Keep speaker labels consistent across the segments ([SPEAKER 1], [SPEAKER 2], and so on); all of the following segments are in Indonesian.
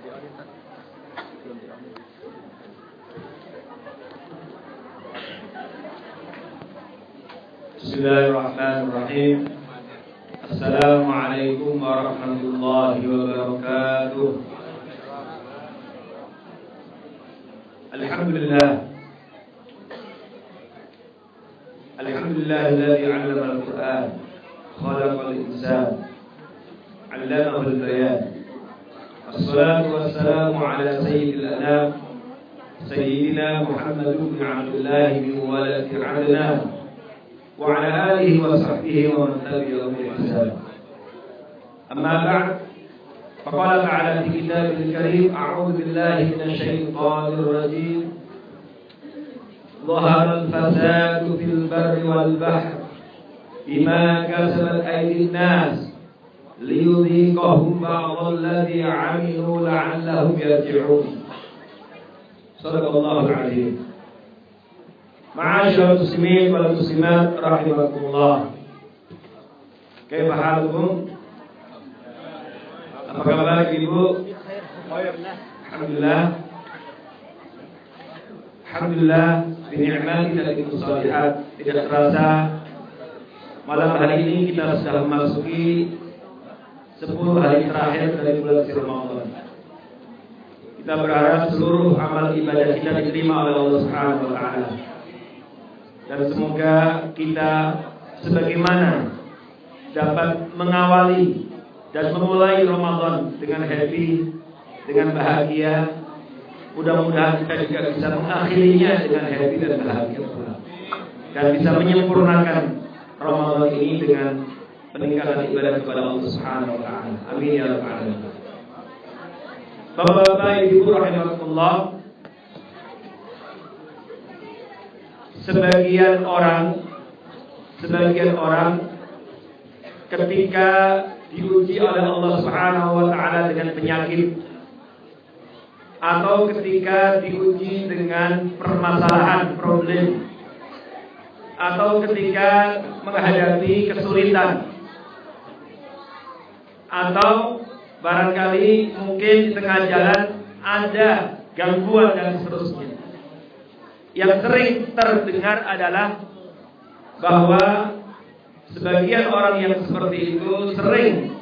[SPEAKER 1] Bismillahirrahmanirrahim. Assalamualaikum warahmatullahi wabarakatuh. Alhamdulillah. Alhamdulillahilladzi 'allama al-Qur'an, khalaqal insan, 'allamahul bayan. Wassalatu wassalamu ala sayyidil anam, sayyidina Muhammad bin Abdullah bin walad Adnan, wa ala alihi wa sahbihi wa man tabi'ahum bi ihsan. Amma ba'd, faqala ta'ala fi kitabil karim, a'udzu billahi minasy syaithanir rajim. Dhahara al-fasadu fil barri wal bahri bima kasabat aydin nas liyudhiqahum ba'dha alladhi 'amilu la'allahum yarji'un. Shadaqallahul 'azim. Ma'asyiral muslimin wal muslimat rahimakumullah. Kaifa halukum? Apa kabar Ibu? Alhamdulillah. Alhamdulillah binikmati dan shalihat. Tidak terasa malam hari ini kita sudah memasuki 10 hari terakhir dari bulan Ramadan. Kita berharap seluruh amal ibadah kita diterima oleh Allah Subhanahu wa taala. Dan semoga kita sebagaimana dapat mengawali dan memulai Ramadan dengan happy, dengan bahagia. Mudah-mudahan kita juga bisa mengakhirinya dengan happy dan bahagia pula. Dan bisa menyempurnakan Ramadan ini dengan peningkatan ibadah kepada Allah Subhanahu wa taala. Amin ya rabbal alamin. Bapak-bapak, Ibu rahimakumullah, sebagian orang ketika diuji oleh Allah Subhanahu wa taala dengan penyakit, atau ketika diuji dengan permasalahan, problem, atau ketika menghadapi kesulitan, atau barangkali mungkin di tengah jalan ada gangguan dan seterusnya. Yang sering terdengar adalah bahwa sebagian orang yang seperti itu sering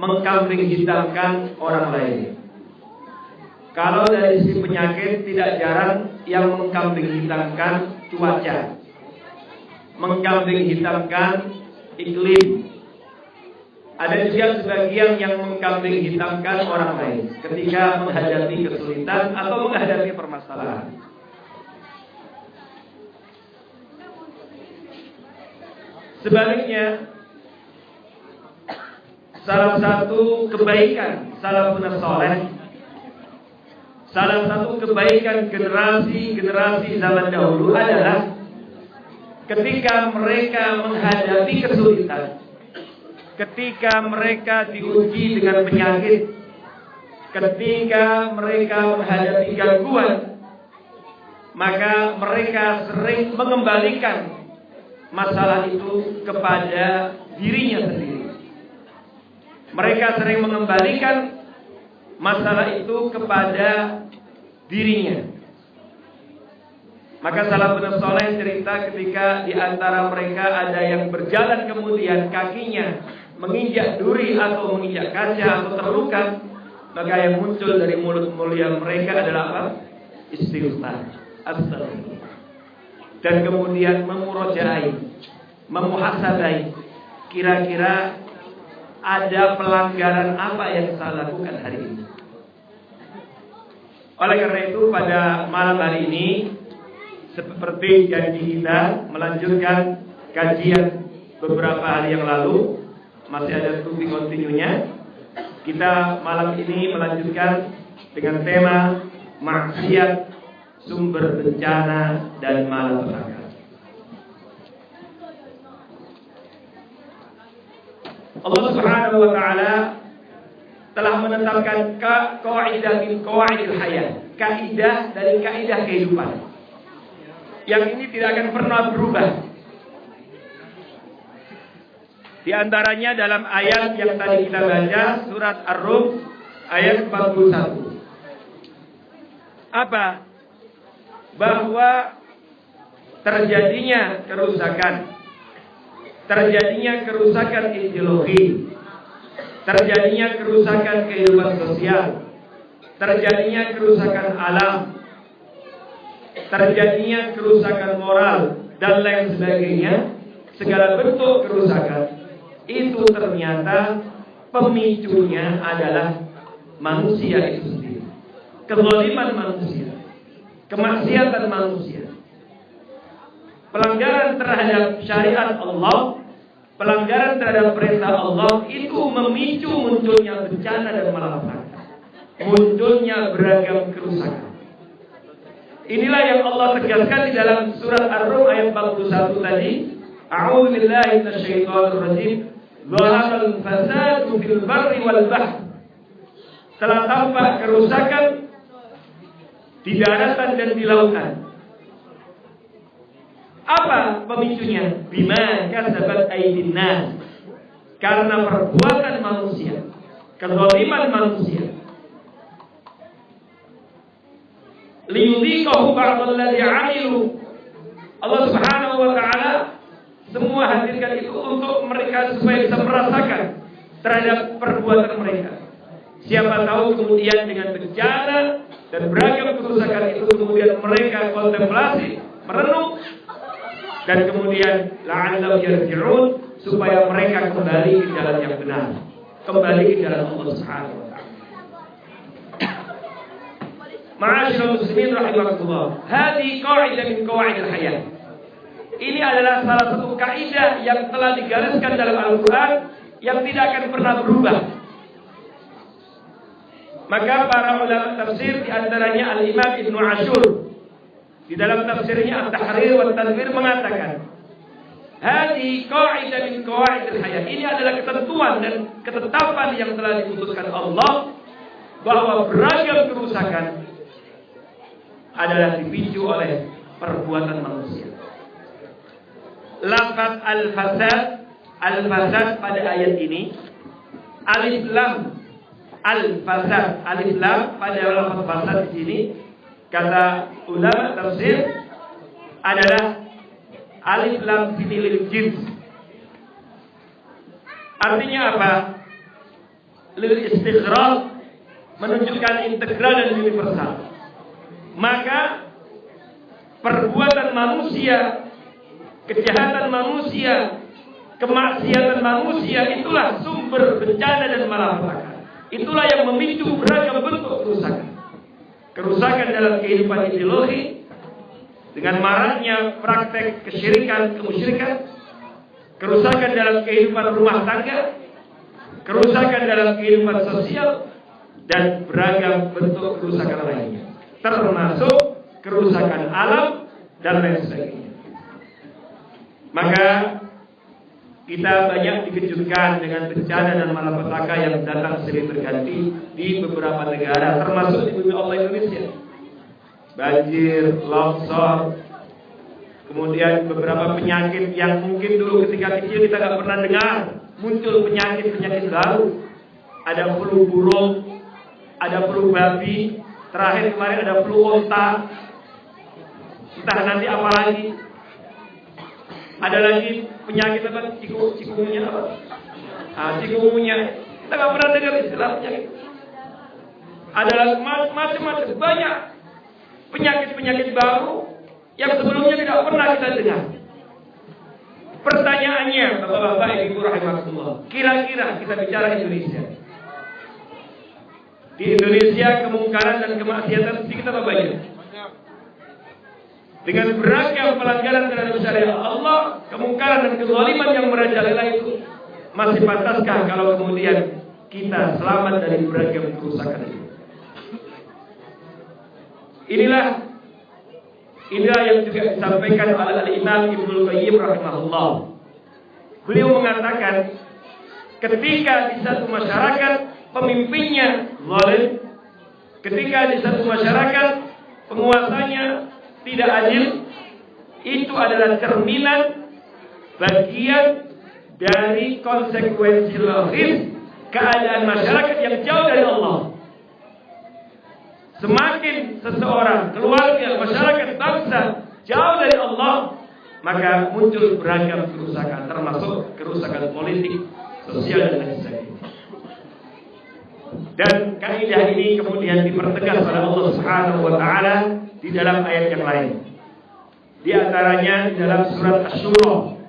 [SPEAKER 1] mengkambing hitamkan orang lain. Kalau dari sisi penyakit, tidak jarang yang mengkambing hitamkan cuaca, mengkambing hitamkan iklim. Ada juga sebagian yang mengkambing hitamkan orang lain ketika menghadapi kesulitan atau menghadapi permasalahan. Sebaliknya, salah satu kebaikan salafun saleh, salah satu kebaikan generasi zaman dahulu adalah ketika mereka menghadapi kesulitan, ketika mereka diuji dengan penyakit, ketika mereka menghadapi gangguan, maka mereka sering mengembalikan masalah itu kepada dirinya sendiri. Mereka sering mengembalikan masalah itu kepada dirinya. Maka salafun saleh cerita ketika di antara mereka ada yang berjalan kemudian kakinya menginjak duri atau menginjak kaca atau terluka, maka yang muncul dari mulut mulia mereka adalah apa? Istighfar, astagfirullah. Dan kemudian memurojaai, memuhasabai, kira-kira ada pelanggaran apa yang saya lakukan hari ini. Oleh karena itu pada malam hari ini, seperti janji kita melanjutkan kajian beberapa hari yang lalu, masih ada to be continue-nya. Kita malam ini melanjutkan dengan tema maksiat, sumber bencana dan malapetaka. Allah Subhanahu wa taala telah menetapkan kaidah min qawaidil hayat, kaidah dari kaidah kehidupan. Yang ini tidak akan pernah berubah. Di antaranya dalam ayat yang tadi kita baca, surat Ar-Rum ayat 41. Apa? Bahwa terjadinya kerusakan ideologi, terjadinya kerusakan kehidupan sosial, terjadinya kerusakan alam, terjadinya kerusakan moral, dan lain sebagainya, segala bentuk kerusakan, itu ternyata pemicunya adalah manusia itu sendiri. Kezaliman manusia, kemaksiatan manusia, pelanggaran terhadap syariat Allah, pelanggaran terhadap perintah Allah, itu memicu munculnya bencana dan malapetaka, munculnya beragam kerusakan. Inilah yang Allah tegaskan di dalam surat Ar-Rum ayat 41 tadi. A'udzu billahi minasyaitonir rajim. Zaharal fasadu fil barri wal bahr. Telah tampak kerusakan di daratan dan di lautan. Apa pemicunya? Bima kasabat aydin nas. Karena perbuatan manusia, kezaliman manusia. Liyudhiqahu ba'dalladzi 'amilu. Allah Subhanahu wa taala semua hadirkan itu untuk mereka supaya bisa merasakan terhadap perbuatan mereka. Siapa tahu kemudian dengan bencana dan beragam kerusakan itu kemudian mereka kontemplasi, merenung, dan kemudian la'allahum yarji'un, supaya mereka kembali ke jalan yang benar, kembali ke jalan Allah Subhanahu wa taala. Ma'asyiral muslimin rahimakumullah, hadhihi qa'idah min qawaidil hayat. Ini adalah salah satu kaidah yang telah digariskan dalam Al-Qur'an yang tidak akan pernah berubah. Maka para ulama tafsir, di antaranya Al-Imam Ibnu Ashur, di dalam tafsirnya At-Tahrir wa Tanwir mengatakan, hadhihi qa'idah min qawaidil hayat. Ini adalah ketentuan dan ketetapan yang telah diputuskan Allah bahwa beragam kerusakan adalah dipicu oleh perbuatan manusia. Lafaz al-fasad pada ayat ini, alif lam al-fasad, alif lam pada lafaz fasad di sini, kata ulama tafsir adalah alif lam lil jins. Artinya apa? Lil istighraq, menunjukkan integral dan universal. Maka perbuatan manusia, kejahatan manusia, kemaksiatan manusia, itulah sumber bencana dan malapetaka. Itulah yang memicu beragam bentuk kerusakan. Kerusakan dalam kehidupan ideologi dengan maraknya praktek kesyirikan, kemusyrikan, kerusakan dalam kehidupan rumah tangga, kerusakan dalam kehidupan sosial, dan beragam bentuk kerusakan lainnya, termasuk kerusakan alam dan lain sebagainya. Maka kita banyak dikejutkan dengan bencana dan malapetaka yang datang silih berganti di beberapa negara, termasuk di bumi Allah Indonesia. Banjir, longsor, kemudian beberapa penyakit yang mungkin dulu ketika kecil kita nggak pernah dengar, muncul penyakit-penyakit baru. Ada flu burung, ada flu babi, terakhir kemarin ada flu onta, entah nanti apa lagi. Ada lagi penyakit apa? Cikungunya apa? Cikungunya. Kita nggak pernah dengar istilah penyakit. Ada macam-macam, banyak penyakit-penyakit baru yang sebelumnya tidak pernah kita dengar. Pertanyaannya, Bapak-bapak, Ibu rahimakumullah, kira-kira kita bicara Indonesia. Di Indonesia kemungkaran dan kemaksiatan sedikit apa banyak? Dengan beragam pelanggaran terhadap syariat Allah, kemungkaran dan kezaliman yang merajalela itu, masih pantaskah kalau kemudian kita selamat dari beragam kerusakan itu? Inilah yang juga disampaikan oleh Al-Imam Ibnu Qayyim rahimahullah. Beliau mengatakan, ketika di satu masyarakat pemimpinnya zalim, ketika di satu masyarakat penguasanya tidak adil, itu adalah cerminan bagian dari konsekuensi logis keadaan masyarakat yang jauh dari Allah, semakin seseorang, keluarga, masyarakat, bangsa jauh dari Allah, maka muncul beragam kerusakan, termasuk kerusakan politik, sosial, dan lain sebagainya. Dan kaidah ini kemudian dipertegas oleh Allah Subhanahu wa taala di dalam ayat yang lain. Di antaranya di dalam surat Asy-Syura,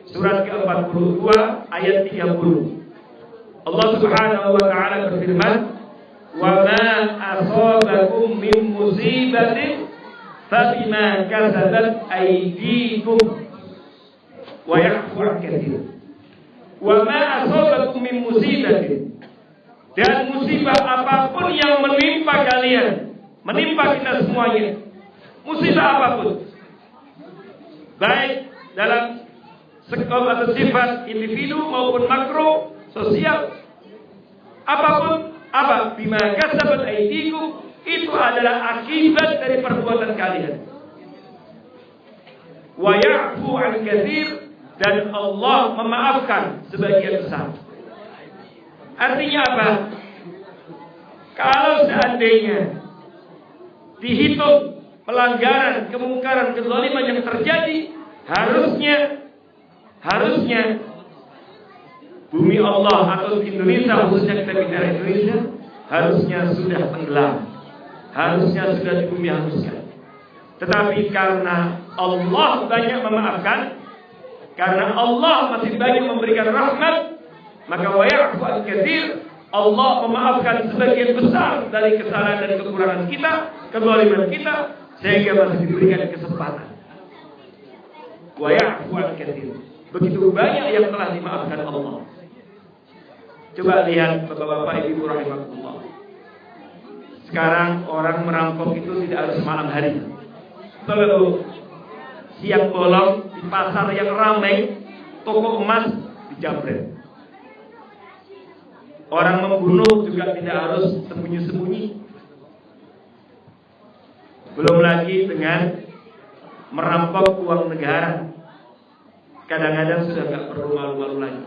[SPEAKER 1] surat ke-42 ayat 30. Allah Subhanahu wa taala berfirman, "Wa ma asabakum min musibatin fabima kasabat aydikum wa ya'fu 'an katsir." Wa ma asabakum min musibatin, dan musibah apapun yang menimpa kalian, menimpa kita semuanya, musibah apapun, baik dalam skop atau sifat individu maupun makro, sosial, apapun, bima kasabat aydikum, itu adalah akibat dari perbuatan kalian. Wa ya'fu 'an katsir, dan Allah memaafkan sebagian besar. Artinya apa? Kalau seandainya dihitung pelanggaran, kemungkaran, kezaliman yang terjadi, harusnya bumi Allah atau Indonesia, khususnya kita bicara Indonesia, harusnya sudah tenggelam, harusnya sudah di bumi hanguskan. Tetapi karena Allah banyak memaafkan, karena Allah masih banyak memberikan rahmat, maka wa ya'fu 'an katsir, Allah memaafkan sebagian besar dari kesalahan dan kekurangan kita, kezaliman kita, sehingga masih diberikan kesempatan. Wa ya'fu 'an katsir. Begitu banyak yang telah dimaafkan Allah. Coba lihat Bapak-bapak Ibu rahimakumullah. Sekarang orang merampok itu tidak harus malam hari. Kalau siang bolong di pasar yang ramai, toko emas dijamret. Orang membunuh juga tidak harus sembunyi-sembunyi. Belum lagi dengan merampok uang negara. Kadang-kadang sudah nggak perlu malu-malu lagi.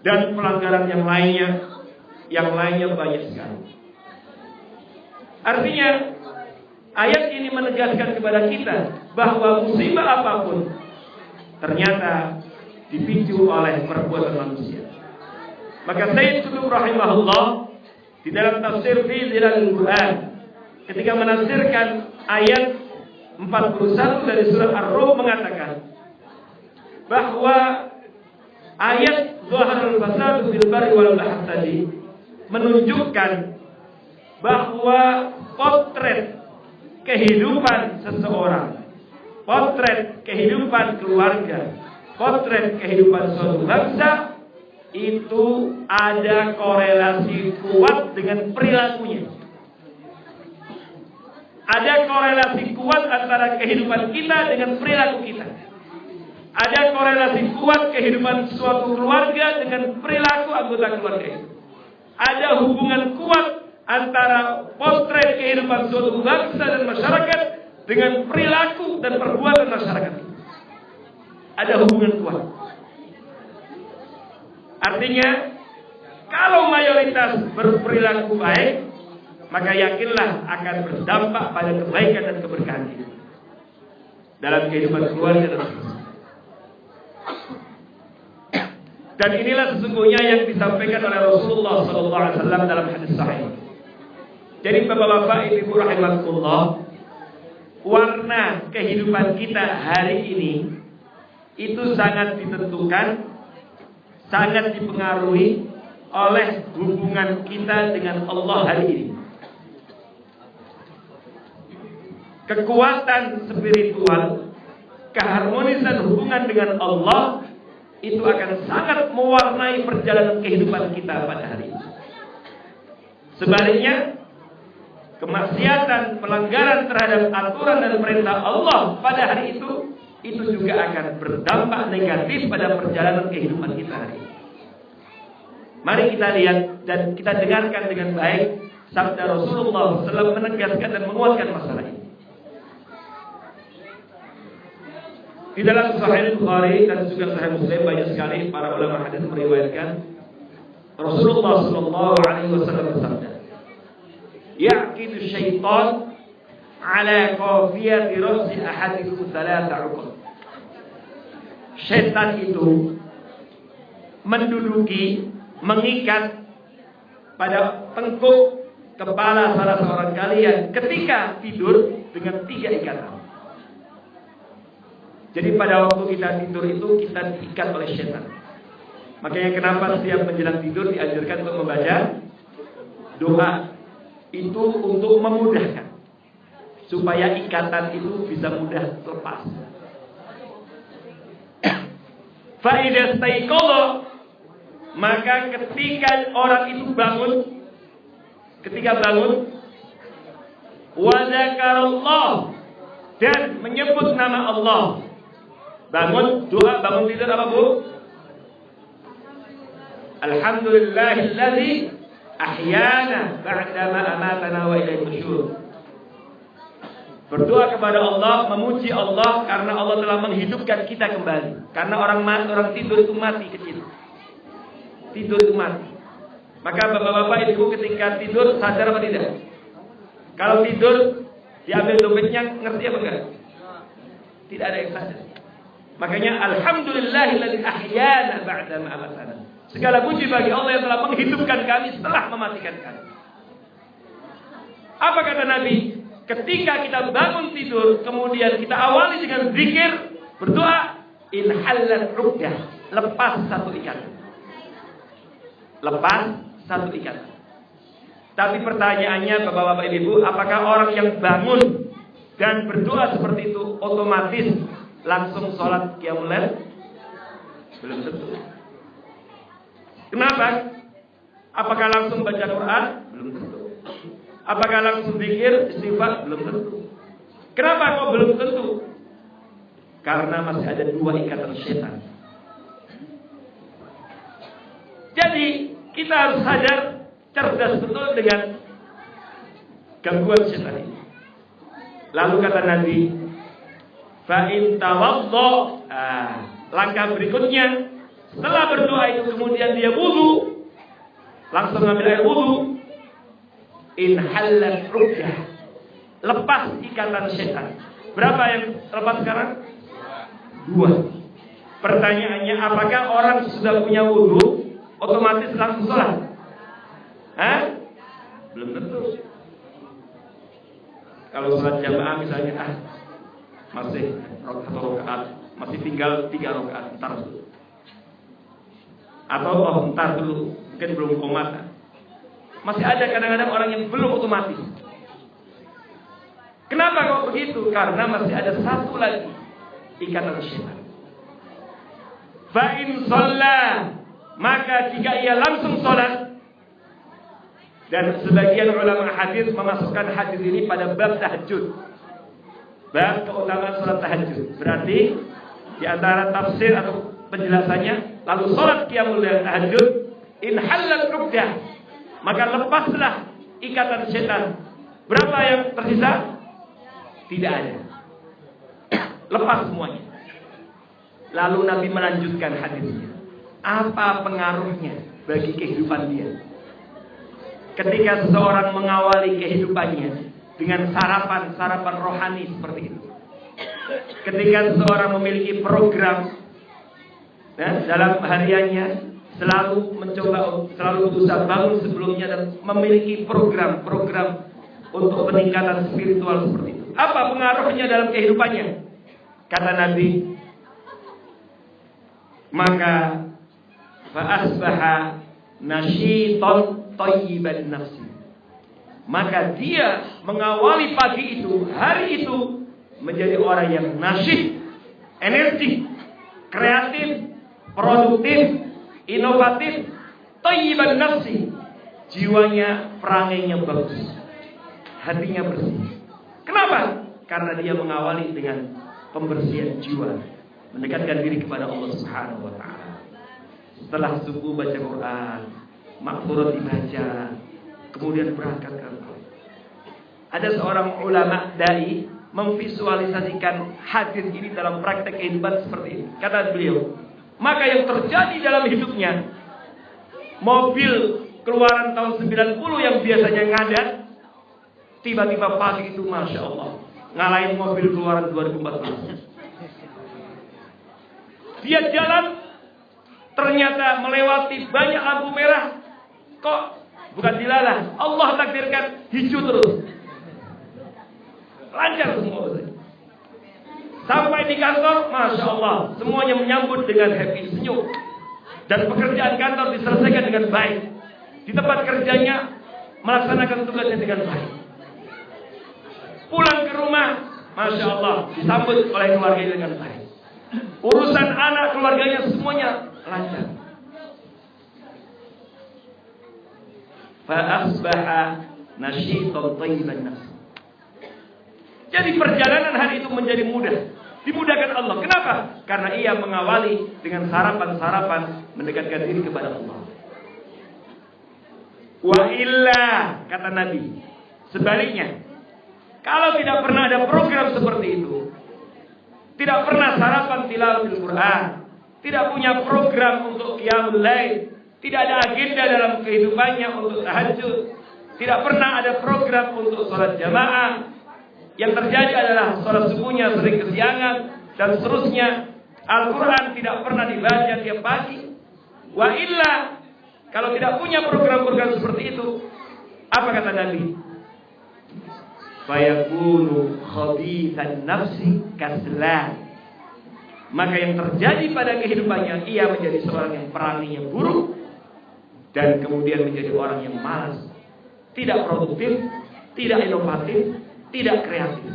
[SPEAKER 1] Dan pelanggaran yang lainnya banyak sekali. Artinya ayat ini menegaskan kepada kita bahwa musibah apapun ternyata dipicu oleh perbuatan manusia. Maka Sayyid Qutb rahimahullah di dalam tafsir fi Zilalul Quran ketika menafsirkan ayat 41 dari surat Ar-Rum mengatakan bahwa ayat Zaharul Fasad fil Barri wal Bahr tadi menunjukkan bahwa potret kehidupan seseorang, potret kehidupan keluarga, potret kehidupan suatu bangsa itu ada korelasi kuat dengan perilakunya. Ada korelasi kuat antara kehidupan kita dengan perilaku kita. Ada korelasi kuat kehidupan suatu keluarga dengan perilaku anggota keluarga itu. Ada hubungan kuat antara potret kehidupan suatu bangsa dan masyarakat dengan perilaku dan perbuatan masyarakat. Ada hubungan kuat. Artinya, kalau mayoritas berperilaku baik, maka yakinlah akan berdampak pada kebaikan dan keberkahan dalam kehidupan keluarga dan masyarakat. Dan inilah sesungguhnya yang disampaikan oleh Rasulullah SAW dalam hadis sahih. Jadi Bapak-bapak Ibu rahimakumullah, warna kehidupan kita hari ini itu sangat ditentukan, sangat dipengaruhi oleh hubungan kita dengan Allah hari ini. Kekuatan spiritual, keharmonisan hubungan dengan Allah itu akan sangat mewarnai perjalanan kehidupan kita pada hari ini. Sebaliknya, kemaksiatan, pelanggaran terhadap aturan dan perintah Allah pada hari itu juga akan berdampak negatif pada perjalanan kehidupan kita hari ini. Mari kita lihat dan kita dengarkan dengan baik sabda Rasulullah SAW menegaskan dan menguatkan masalah ini. Di dalam Sahih Bukhari dan juga Sahih Muslim banyak sekali para ulama hadis meriwayatkan Rasulullah SAW bersabda, yaqidu syaitan ala qafiyati ra'si ahadikum thalatha uqad. Setan itu menduduki, mengikat pada tengkuk kepala salah seorang kalian ketika tidur dengan 3 ikatan. Jadi pada waktu kita tidur itu kita diikat oleh setan. Makanya kenapa setiap menjelang tidur diajarkan untuk membaca doa itu untuk memudahkan supaya ikatan itu bisa mudah lepas. Fa idza staiqadha, maka ketika orang itu bangun, wa dzakarallah, dan menyebut nama Allah. Bangun doa, bangun tidur apa bu? Alhamdulillahilladzi ahyana ba'dama amatana wa ilaihi nusyur. Berdoa kepada Allah, memuji Allah karena Allah telah menghidupkan kita kembali. Karena orang tidur itu mati kecil. Tidur itu mati. Maka bapak-bapak ibu ketika tidur sadar apa tidak? Kalau tidur diambil dompetnya, ngerti apa enggak? Tidak ada yang sadar. Makanya alhamdulillahilladzi ahyana ba'da ma amatana. Segala puji bagi Allah yang telah menghidupkan kami setelah mematikan kami. Apa kata Nabi? Ketika kita bangun tidur, kemudian kita awali dengan zikir, berdoa, inhalat uqdah, lepas satu ikatan. Lepas satu ikatan. Tapi pertanyaannya bapak-bapak ibu, apakah orang yang bangun dan berdoa seperti itu otomatis langsung sholat qiyamul lail? Belum tentu. Kenapa? Apakah langsung baca Quran? Belum tentu. Apakah langsung zikir, istighfar? Belum tentu. Kenapa kok belum tentu? Karena masih ada 2 ikatan setan. Jadi kita harus sadar, cerdas betul dengan gangguan setan ini. Lalu kata Nabi, fa in tawaddo, langkah berikutnya setelah berdoa itu kemudian dia wudu, langsung ambil air wudu, inhalat uqdah, lepas ikatan setan. Berapa yang lepas sekarang? 2. Pertanyaannya, apakah orang sudah punya wudu otomatis langsung sholat? Belum tentu. Kalau sholat jamaah misalnya, masih 1 rakaat, masih tinggal 3 rakaat, entar dulu. Atau entar dulu, mungkin belum komat. Masih ada kadang-kadang orang yang belum otomatis. Kenapa kok begitu? Karena masih ada satu lagi ikatan syaitan. Fa in shalla, maka jika ia langsung sholat, dan sebagian ulama hadis memasukkan hadis ini pada bab tahajud, bab keutamaan sholat tahajud. Berarti di antara tafsir atau penjelasannya, lalu sholat qiyamul lail tahajud, inhalat uqdah, maka lepaslah ikatan setan. Berapa yang tersisa? Tidak ada. Lepas semuanya. Lalu Nabi melanjutkan hadisnya. Apa pengaruhnya bagi kehidupan dia? Ketika seseorang mengawali kehidupannya dengan sarapan rohani seperti itu. Ketika seseorang memiliki program dalam hariannya, selalu berusaha bangun sebelumnya dan memiliki program untuk peningkatan spiritual seperti itu. Apa pengaruhnya dalam kehidupannya? Kata Nabi, maka fa asbaha nasyitan thayyiban nafsi. Maka dia mengawali pagi itu, hari itu menjadi orang yang nasyid, energik, kreatif, produktif, inovatif, thayyiban nafsi. Jiwanya, perangainya bagus, hatinya bersih. Kenapa? Karena dia mengawali dengan pembersihan jiwa, mendekatkan diri kepada Allah Subhanahu wa taala. Setelah subuh baca Quran, makfurat dibaca, kemudian berangkat ke Allah. Ada seorang ulama dai memvisualisasikan hadis ini dalam praktek kehidupan seperti ini. Kata beliau, maka yang terjadi dalam hidupnya, mobil keluaran tahun 90 yang biasanya ngadat, Tiba-tiba pagi itu Masya Allah ngalahin mobil keluaran 2014. Dia jalan, ternyata melewati banyak lampu merah. Kok bukan dilalah, Allah takdirkan hijau terus. Lancar semua. Sampai di kantor, Masya Allah, semuanya menyambut dengan happy, senyum. Dan pekerjaan kantor diselesaikan dengan baik. Di tempat kerjanya melaksanakan tugasnya dengan baik. Pulang ke rumah, Masya Allah, disambut oleh keluarganya dengan baik. Urusan anak keluarganya semuanya lancar. Fa'asbaha nasyitan thayyiban nafs. Jadi perjalanan hari itu menjadi mudah. Dimudahkan Allah. Kenapa? Karena ia mengawali dengan sarapan-sarapan mendekatkan diri kepada Allah. Wa illa, kata Nabi, sebaliknya, kalau tidak pernah ada program seperti itu, tidak pernah sarapan tilawatil Quran, tidak punya program untuk qiyamul lail, tidak ada agenda dalam kehidupannya untuk tahajud, tidak pernah ada program untuk sholat jamaah, yang terjadi adalah sholat subuhnya sering kesiangan dan seterusnya. Al-Quran tidak pernah dibaca tiap pagi. Wa illa, kalau tidak punya program-program seperti itu, apa kata Nabi? Fayakunu khabithan nafsi kaslan. Maka yang terjadi pada kehidupannya, ia menjadi seorang yang peranginya buruk dan kemudian menjadi orang yang malas, tidak produktif, tidak inovatif, tidak kreatif.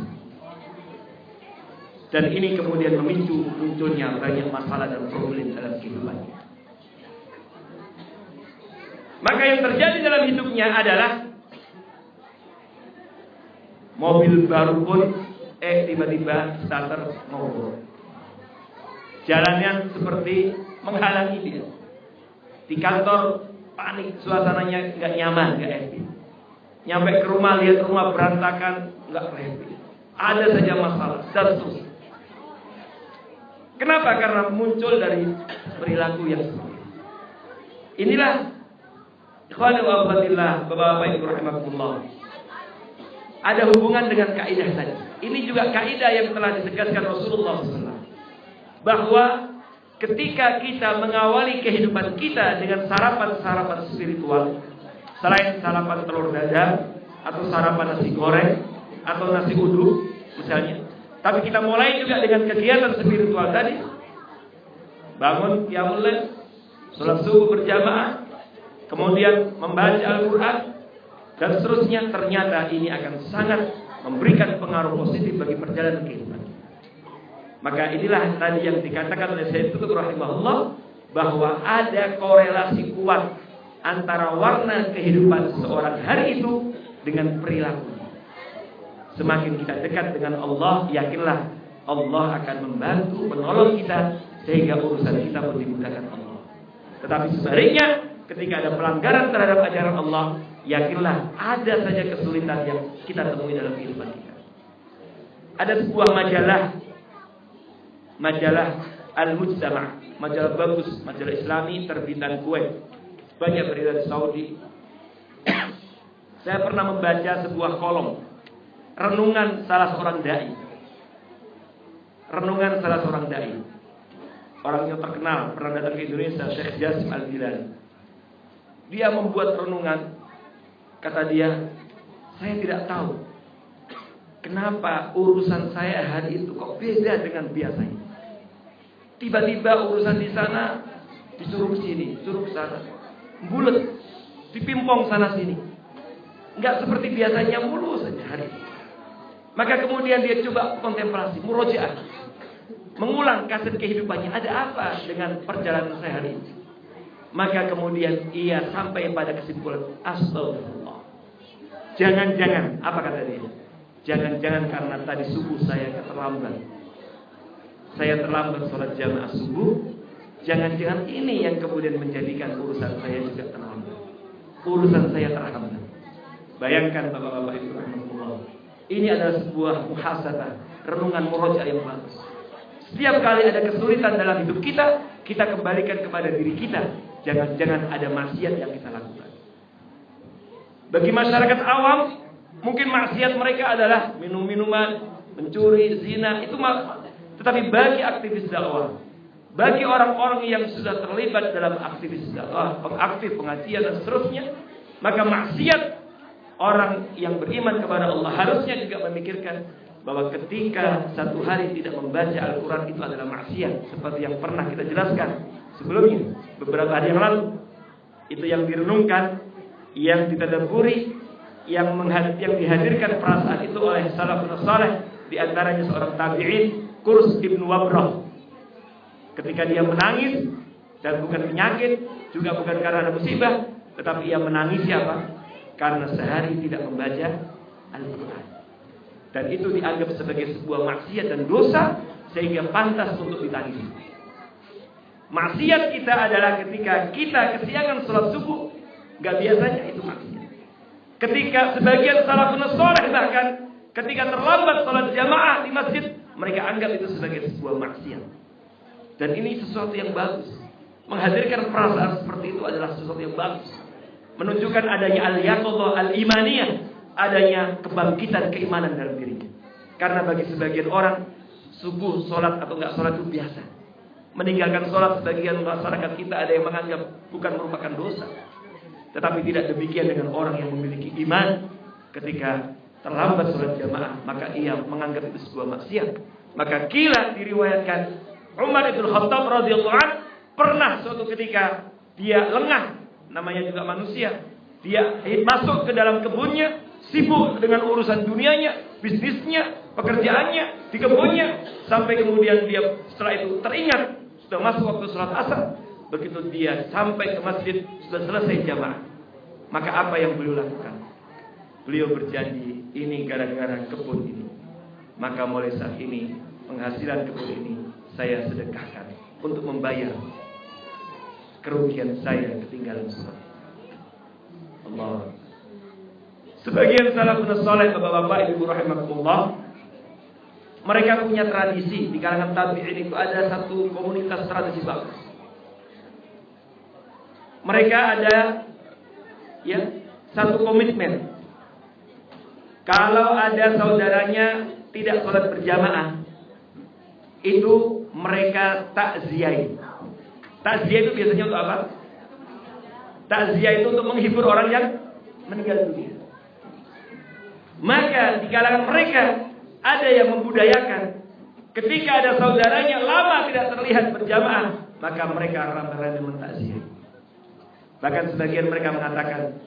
[SPEAKER 1] Dan ini kemudian memicu munculnya banyak masalah dan problem dalam kehidupannya. Maka yang terjadi dalam hidupnya adalah mobil baru pun tiba-tiba starter mogok. Jalannya seperti menghalangi dia. Di kantor panik, suasananya nggak nyaman, nggak happy. Nyampe ke rumah, lihat rumah berantakan, nggak happy. Ada saja masalah, dan terus. Kenapa? Karena muncul dari perilaku yang seperti ini. Inilah ikhwan wa akhwatillah, Bapak-bapak Ibu rahimakumullah. Ada hubungan dengan kaidah tadi. Ini juga kaidah yang telah ditegaskan Rasulullah SAW. Bahwa ketika kita mengawali kehidupan kita dengan sarapan-sarapan spiritual, selain sarapan telur dadar atau sarapan nasi goreng atau nasi uduk misalnya, tapi kita mulai juga dengan kegiatan spiritual tadi, bangun qiyamul lail, salat subuh berjamaah, kemudian membaca Al-Quran dan seterusnya, ternyata ini akan sangat memberikan pengaruh positif bagi perjalanan kehidupan. Maka inilah tadi yang dikatakan oleh Syekh Qutb rahimahullah, bahwa ada korelasi kuat antara warna kehidupan seseorang hari itu dengan perilaku. Semakin kita dekat dengan Allah, yakinlah Allah akan membantu, menolong kita sehingga urusan kita pun dimudahkan Allah. Tetapi sebaliknya, ketika ada pelanggaran terhadap ajaran Allah, yakinlah ada saja kesulitan yang kita temui dalam kehidupan kita. Ada sebuah majalah Al-Mujtama', majalah bagus, majalah Islami terbitan Kuwait, banyak beredar di Saudi. Saya pernah membaca sebuah kolom renungan salah seorang dai. Orang yang terkenal, pernah datang ke Indonesia, Syekh Jasim Al-Gilani. Dia membuat renungan, kata dia, saya tidak tahu kenapa urusan saya hari itu kok beda dengan biasanya. Tiba-tiba urusan di sana disuruh ke sini, disuruh ke sana, bulet, dipimpong sana sini. Enggak seperti biasanya, mulus saja hari itu. Maka kemudian dia coba kontemplasi, murojaah, mengulang kaset kehidupannya, ada apa dengan perjalanan saya hari ini. Maka kemudian ia sampai pada kesimpulan, astagfirullah. Jangan-jangan, apa kata dia? Jangan-jangan karena tadi subuh saya terlambat. Saya terlambat sholat jamaah subuh. Jangan-jangan ini yang kemudian menjadikan urusan saya juga terlambat. Urusan saya terhambat. Bayangkan Bapak-bapak Ibu rahimahullah. Ini adalah sebuah muhasabah, renungan murojaah yang bagus. Setiap kali ada kesulitan dalam hidup kita, kita kembalikan kepada diri kita. Jangan-jangan ada maksiat yang kita lakukan. Bagi masyarakat awam, Mungkin maksiat mereka adalah minum-minuman, mencuri, zina, itu tetapi bagi aktivis dakwah, bagi orang-orang yang sudah terlibat dalam aktivis dakwah, aktif pengajian dan seterusnya, maka maksiat orang yang beriman kepada Allah harusnya juga memikirkan bahwa ketika satu hari tidak membaca Al-Quran itu adalah maksiat, seperti yang pernah kita jelaskan sebelumnya beberapa hari yang lalu. Itu yang direnungkan, yang ditadabburi, yang dihadirkan perasaan itu oleh salafun saleh, di antaranya seorang tabi'in, Qurs ibn Wabrah. Ketika dia menangis, dan bukan penyakit, juga bukan karena musibah, tetapi ia menangis siapa? Karena sehari tidak membaca Al-Quran. Dan itu dianggap sebagai sebuah maksiat dan dosa, sehingga pantas untuk ditangisi. Maksiat kita adalah ketika kita kesiangan sholat subuh, gak biasanya itu maksiat. Ketika sebagian salafun saleh bahkan ketika terlambat sholat jamaah di masjid, mereka anggap itu sebagai sebuah maksiat. Dan ini sesuatu yang bagus. Menghadirkan perasaan seperti itu adalah sesuatu yang bagus. Menunjukkan adanya al-yaqظah al-imaniyah, adanya kebangkitan keimanan dalam dirinya. Karena bagi sebagian orang, subuh sholat atau enggak sholat itu biasa. Meninggalkan sholat sebagian masyarakat kita ada yang menganggap bukan merupakan dosa. Tetapi tidak demikian dengan orang yang memiliki iman. Ketika terlambat sholat jamaah, maka ia menganggap itu sebuah maksiat. Maka kila diriwayatkan Umar bin Khattab radhiyallahu anhu pernah suatu ketika dia lengah, namanya juga manusia. Dia masuk ke dalam kebunnya, sibuk dengan urusan dunianya, bisnisnya, pekerjaannya di kebunnya, sampai kemudian dia setelah itu teringat sudah masuk waktu sholat asar. Begitu dia sampai ke masjid, sudah selesai jamaah. Maka apa yang beliau lakukan? Beliau berjanji, ini gara-gara kebun ini. Maka mulai saat ini, penghasilan kebun ini saya sedekahkan untuk membayar kerugian saya ketinggalan sholat. Allah. Sebagian salafun saleh, bapak-bapak, ibu rahimakumullah, mereka punya tradisi di kalangan tabi'in itu ada satu komunitas tradisi bagus. Mereka ada satu komitmen. Kalau ada saudaranya tidak sholat berjamaah, itu mereka takziah. Takziah itu biasanya untuk apa? Takziah itu untuk menghibur orang yang meninggal dunia. Maka di kalangan mereka ada yang membudayakan, ketika ada saudaranya lama tidak terlihat berjamaah, maka mereka ramai-ramai mentakziah. Bahkan sebagian mereka mengatakan,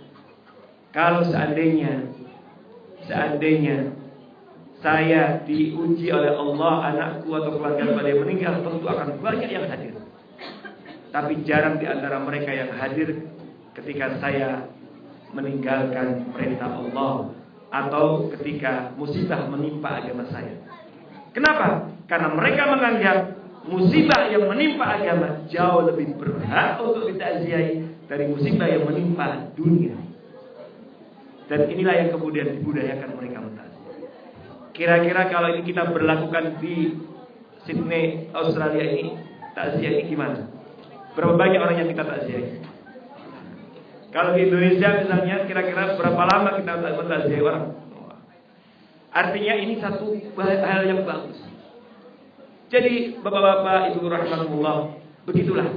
[SPEAKER 1] kalau seandainya saya diuji oleh Allah, anakku atau keluarga pada yang meninggal, tentu akan banyak yang hadir. Tapi jarang di antara mereka yang hadir ketika saya meninggalkan perintah Allah atau ketika musibah menimpa agama saya. Kenapa? Karena mereka menganggap musibah yang menimpa agama jauh lebih berhak untuk ditakziahi dari musibah yang menimpa dunia. Dan inilah yang kemudian dibudayakan mereka mentakziah. Kira-kira kalau ini kita berlakukan di Sydney, Australia ini, takziah ini gimana? Berapa banyak orang yang kita takziahi? Kalau di Indonesia misalnya, kira-kira berapa lama kita mentakziahi orang? Artinya ini satu hal yang bagus. Jadi bapak-bapak, ibu rahmatullah, begitulah.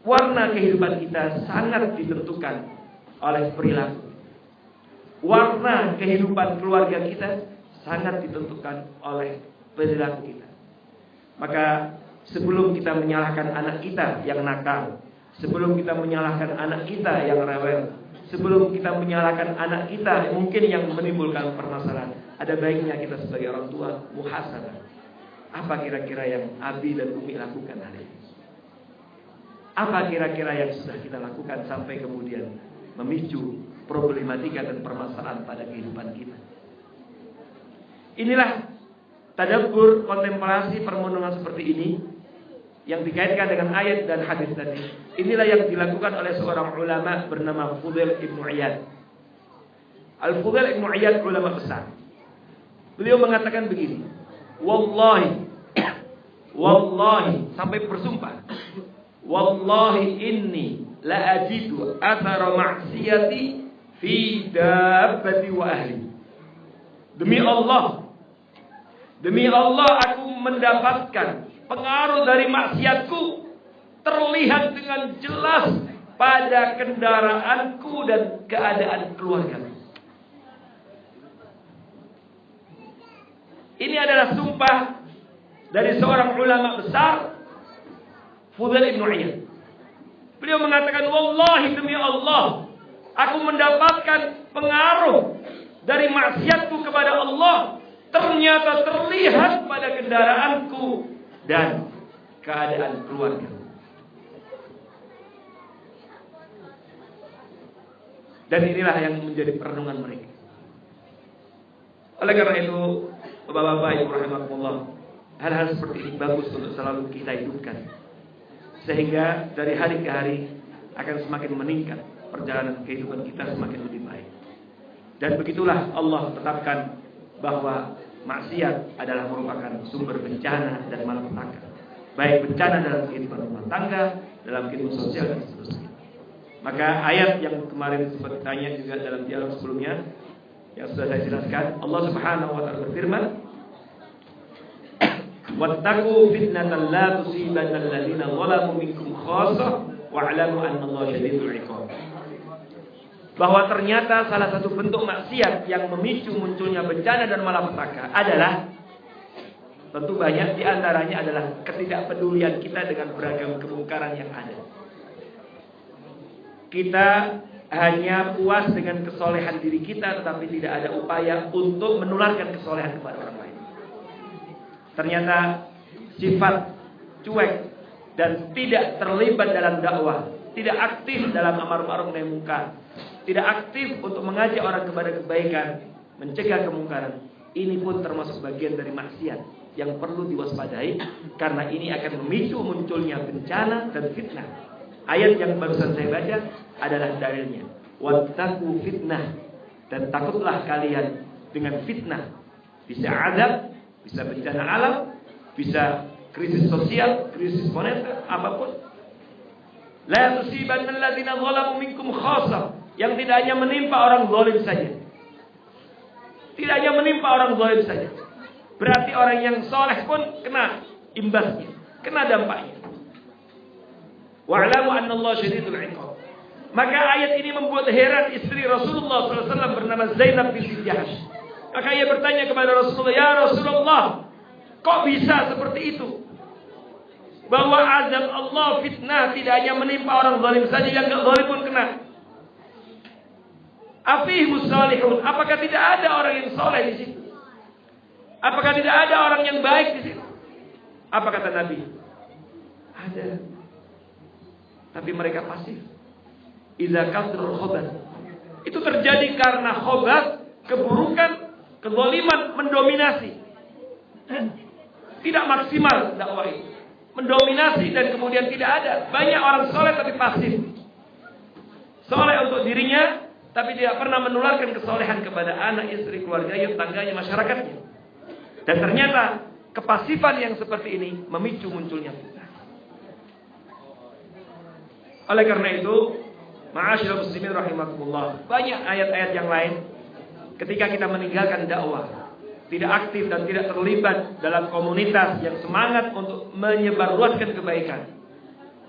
[SPEAKER 1] Warna kehidupan kita sangat ditentukan oleh perilaku. Warna kehidupan keluarga kita sangat ditentukan oleh perilaku kita. Maka sebelum kita menyalahkan anak kita yang nakal, sebelum kita menyalahkan anak kita yang rewel, sebelum kita menyalahkan anak kita mungkin yang menimbulkan permasalahan, ada baiknya kita sebagai orang tua muhasabah. Apa kira-kira yang Abi dan Umi lakukan hari ini? Apa kira-kira yang sudah kita lakukan sampai kemudian memicu problematika dan permasalahan pada kehidupan kita? Inilah tadabbur, kontemplasi, permenungan seperti ini yang dikaitkan dengan ayat dan hadis tadi. Inilah yang dilakukan oleh seorang ulama bernama Fudail Ibn Iyad. Al-Fudail Ibn Iyad ulama besar. Beliau mengatakan begini, Wallahi, sampai bersumpah, Wallahi inni la ajidu athara ma'siyati fi dabbati wa ahli. Demi Allah aku mendapatkan pengaruh dari maksiatku terlihat dengan jelas pada kendaraanku dan keadaan keluargaku. Ini adalah sumpah dari seorang ulama besar, Fudail ibn Iyad. Beliau mengatakan, wallahi demi Allah, aku mendapatkan pengaruh dari maksiatku kepada Allah ternyata terlihat pada kendaraanku dan keadaan keluarga. Dan inilah yang menjadi perenungan mereka. Oleh karena itu, Bapak-bapak Ibu rahimakumullah, hal-hal seperti ini bagus untuk selalu kita hidupkan, sehingga dari hari ke hari akan semakin meningkat perjalanan kehidupan kita, semakin lebih baik. Dan begitulah Allah tetapkan bahwa maksiat adalah merupakan sumber bencana dan malapetaka, baik bencana dalam kehidupan rumah tangga, dalam kehidupan sosial dan seterusnya. Maka ayat yang kemarin sempat ditanya juga dalam dialog sebelumnya, yang sudah saya jelaskan, Allah Subhanahu wa taala berfirman, "Wattaqu fitnatan la tusibanna alladziina zalamu minkum khassah wa'lamu annallaha syadidul 'iqab." Bahwa ternyata salah satu bentuk maksiat yang memicu munculnya bencana dan malapetaka adalah, tentu banyak, di antaranya adalah ketidakpedulian kita dengan beragam kemungkaran yang ada. Kita hanya puas dengan kesolehan diri kita, tetapi tidak ada upaya untuk menularkan kesolehan kepada orang lain. Ternyata sifat cuek dan tidak terlibat dalam dakwah, tidak aktif dalam amar ma'ruf nahi munkar, tidak aktif untuk mengajak orang kepada kebaikan, mencegah kemungkaran, ini pun termasuk bagian dari maksiat yang perlu diwaspadai, karena ini akan memicu munculnya bencana dan fitnah. Ayat yang barusan saya baca adalah dalilnya. Wattaqu fitnah, dan takutlah kalian dengan fitnah. Bisa azab, bisa bencana alam, bisa krisis sosial, krisis moneter, apapun. La tusibanna alladziina zalamu minkum khassah, yang tidak hanya menimpa orang zalim saja. Tidak hanya menimpa orang zalim saja. Berarti orang yang soleh pun kena imbasnya, kena dampaknya. Wa'lamu annallaha syadidul 'iqab. Maka ayat ini membuat heran istri Rasulullah SAW bernama Zainab binti Jahsy. Maka ia bertanya kepada Rasulullah, "Ya Rasulullah, kok bisa seperti itu? Bahwa azab Allah, fitnah tidak hanya menimpa orang zalim saja, yang enggak zalim pun kena. Afihimus salihun, apakah tidak ada orang yang soleh di situ? Apakah tidak ada orang yang baik di situ?" Apa kata Nabi? Ada. Tapi mereka pasif. Idza kasrul khobath. Itu terjadi karena khobath, keburukan, kezaliman mendominasi. Tidak maksimal dakwah itu. Mendominasi dan kemudian tidak ada. Banyak orang soleh tapi pasif. Soleh untuk dirinya, tapi tidak pernah menularkan kesolehan kepada anak, istri, keluarganya, tangganya, masyarakatnya. Dan ternyata kepasifan yang seperti ini memicu munculnya fitnah. Oleh karena itu, ma'asyiral muslimin rahimakumullah, banyak ayat-ayat yang lain ketika kita meninggalkan dakwah, tidak aktif dan tidak terlibat dalam komunitas yang semangat untuk menyebarluaskan kebaikan,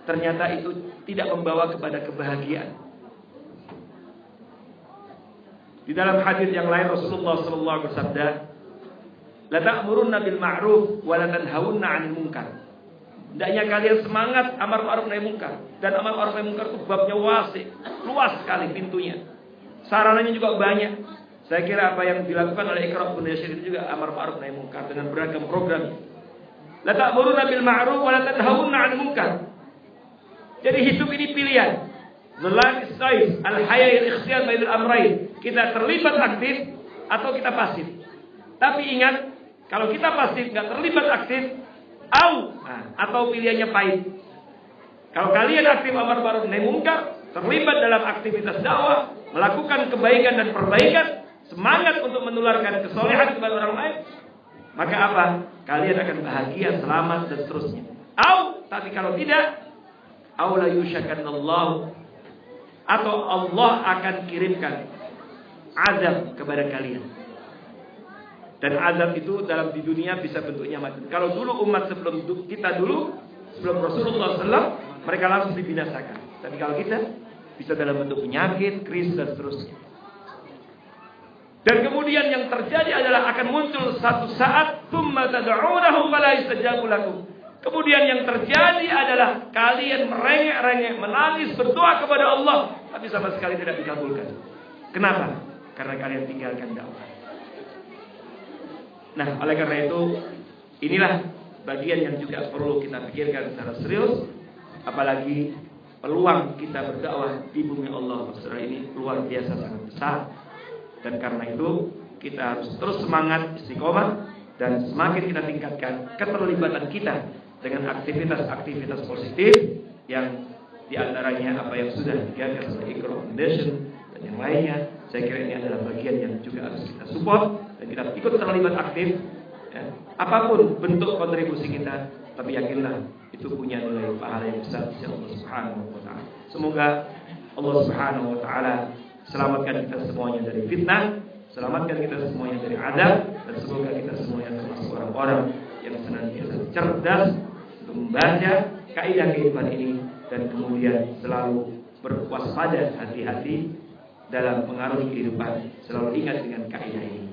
[SPEAKER 1] ternyata itu tidak membawa kepada kebahagiaan. Di dalam hadis yang lain Rasulullah sallallahu alaihi wasallam bersabda, "La ta'murunna bil ma'ruf wa la tanhawunna 'anil munkar." Hendaknya kalian semangat amar ma'ruf nahi munkar. Dan amar ma'ruf nahi munkar itu babnya luas sekali pintunya. Sarananya juga banyak. Saya kira apa yang dilakukan oleh Iqra' bin Yasir itu juga amar ma'ruf nahi munkar dengan beragam program. La ta'muruna bil ma'ruf wa la tanhawunna 'anil munkar. Jadi hidup ini pilihan. The life is choice. Al-haya al-ikhtiyar bainal amrayn. Kita terlibat aktif atau kita pasif. Tapi ingat, kalau kita pasif enggak terlibat aktif, atau pilihannya pahit. Kalau kalian aktif amar ma'ruf nahi munkar, terlibat dalam aktivitas dakwah, melakukan kebaikan dan perbaikan, semangat untuk menularkan kesolehan kepada orang lain, maka apa? Kalian akan bahagia, selamat dan seterusnya. Tapi kalau tidak, la yushakanallahu, atau Allah akan kirimkan azab kepada kalian. Dan azab itu dalam di dunia bisa bentuknya macam. Kalau dulu umat sebelum Rasulullah SAW, mereka langsung dibinasakan. Tapi kalau kita bisa dalam bentuk penyakit, krisis dan seterusnya. Dan kemudian yang terjadi adalah akan muncul satu saat tsumma tad'unahu fala yastajabu lakum. Kemudian yang terjadi adalah kalian merengek-rengek, menangis, berdoa kepada Allah, tapi sama sekali tidak dikabulkan. Kenapa? Karena kalian tinggalkan dakwah. Nah, oleh karena itu, inilah bagian yang juga perlu kita pikirkan secara serius. Apalagi peluang kita berdakwah di bumi Allah Subhanahu ini luar biasa sangat besar. Dan karena itu kita harus terus semangat istiqomah dan semakin kita tingkatkan keterlibatan kita dengan aktivitas-aktivitas positif yang diantaranya apa yang sudah digagas oleh Iqra Foundation dan yang lainnya. Saya kira ini adalah bagian yang juga harus kita support dan kita ikut terlibat aktif. Ya. Apapun bentuk kontribusi kita, tapi yakinlah itu punya nilai pahala yang besar di sisi Allah Subhanahu wa taala. Semoga Allah Subhanahu wa taala selamatkan kita semuanya dari fitnah, selamatkan kita semuanya dari azab, dan semoga kita semuanya termasuk orang-orang yang senantiasa cerdas untuk membaca kaidah kehidupan ini dan kemudian selalu berwaspada, hati-hati dalam mengarungi kehidupan, selalu ingat dengan kaidah ini.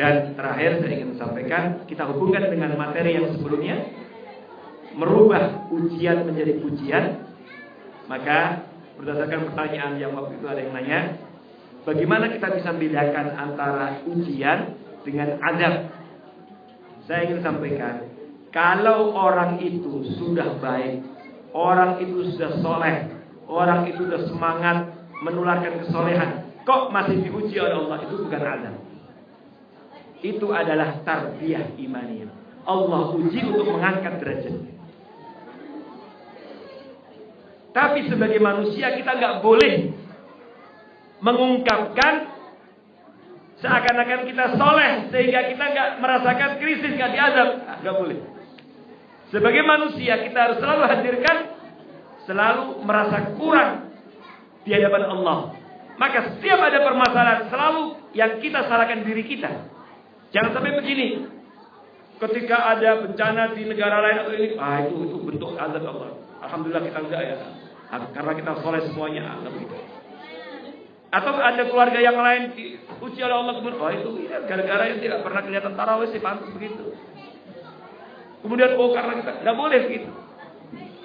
[SPEAKER 1] Dan terakhir saya ingin sampaikan, kita hubungkan dengan materi yang sebelumnya, merubah ujian menjadi pujian. Maka berdasarkan pertanyaan yang waktu itu ada yang nanya, bagaimana kita bisa membedakan antara ujian dengan azab? Saya ingin sampaikan, kalau orang itu sudah baik, orang itu sudah soleh, orang itu sudah semangat menularkan kesolehan, kok masih diuji oleh Allah, itu bukan azab. Itu adalah tarbiyah imaniyah. Allah uji untuk mengangkat derajatnya. Tapi sebagai manusia kita nggak boleh mengungkapkan seakan-akan kita soleh sehingga kita nggak merasakan krisis, nggak diazab. Nggak boleh. Sebagai manusia kita harus selalu hadirkan, selalu merasa kurang di hadapan Allah. Maka setiap ada permasalahan selalu yang kita salahkan diri kita. Jangan sampai begini. Ketika ada bencana di negara lain atau ini, itu bentuk azab Allah. Alhamdulillah kita enggak ya. Karena kita soleh semuanya. Atau ada keluarga yang lain diuji oleh Allah kemudian, itu gara-gara yang tidak pernah kelihatan tarawih sih pantas begitu. Kemudian karena kita nggak boleh begitu.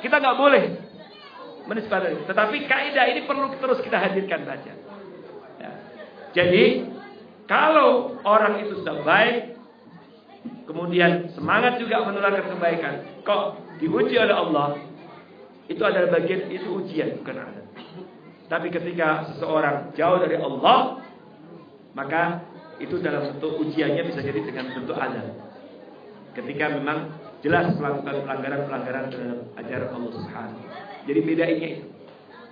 [SPEAKER 1] Kita nggak boleh menisbahkan. Tetapi kaidah ini perlu terus kita hadirkan saja. Ya. Jadi kalau orang itu sudah baik, kemudian semangat juga menularkan kebaikan, kok diuji oleh Allah, itu adalah bagian, itu ujian, bukan azab. Tapi ketika seseorang jauh dari Allah, maka itu dalam bentuk ujiannya bisa jadi dengan bentuk azab. Ketika memang jelas melakukan pelanggaran-pelanggaran terhadap ajaran Allah Subhanahu. Jadi bedanya itu.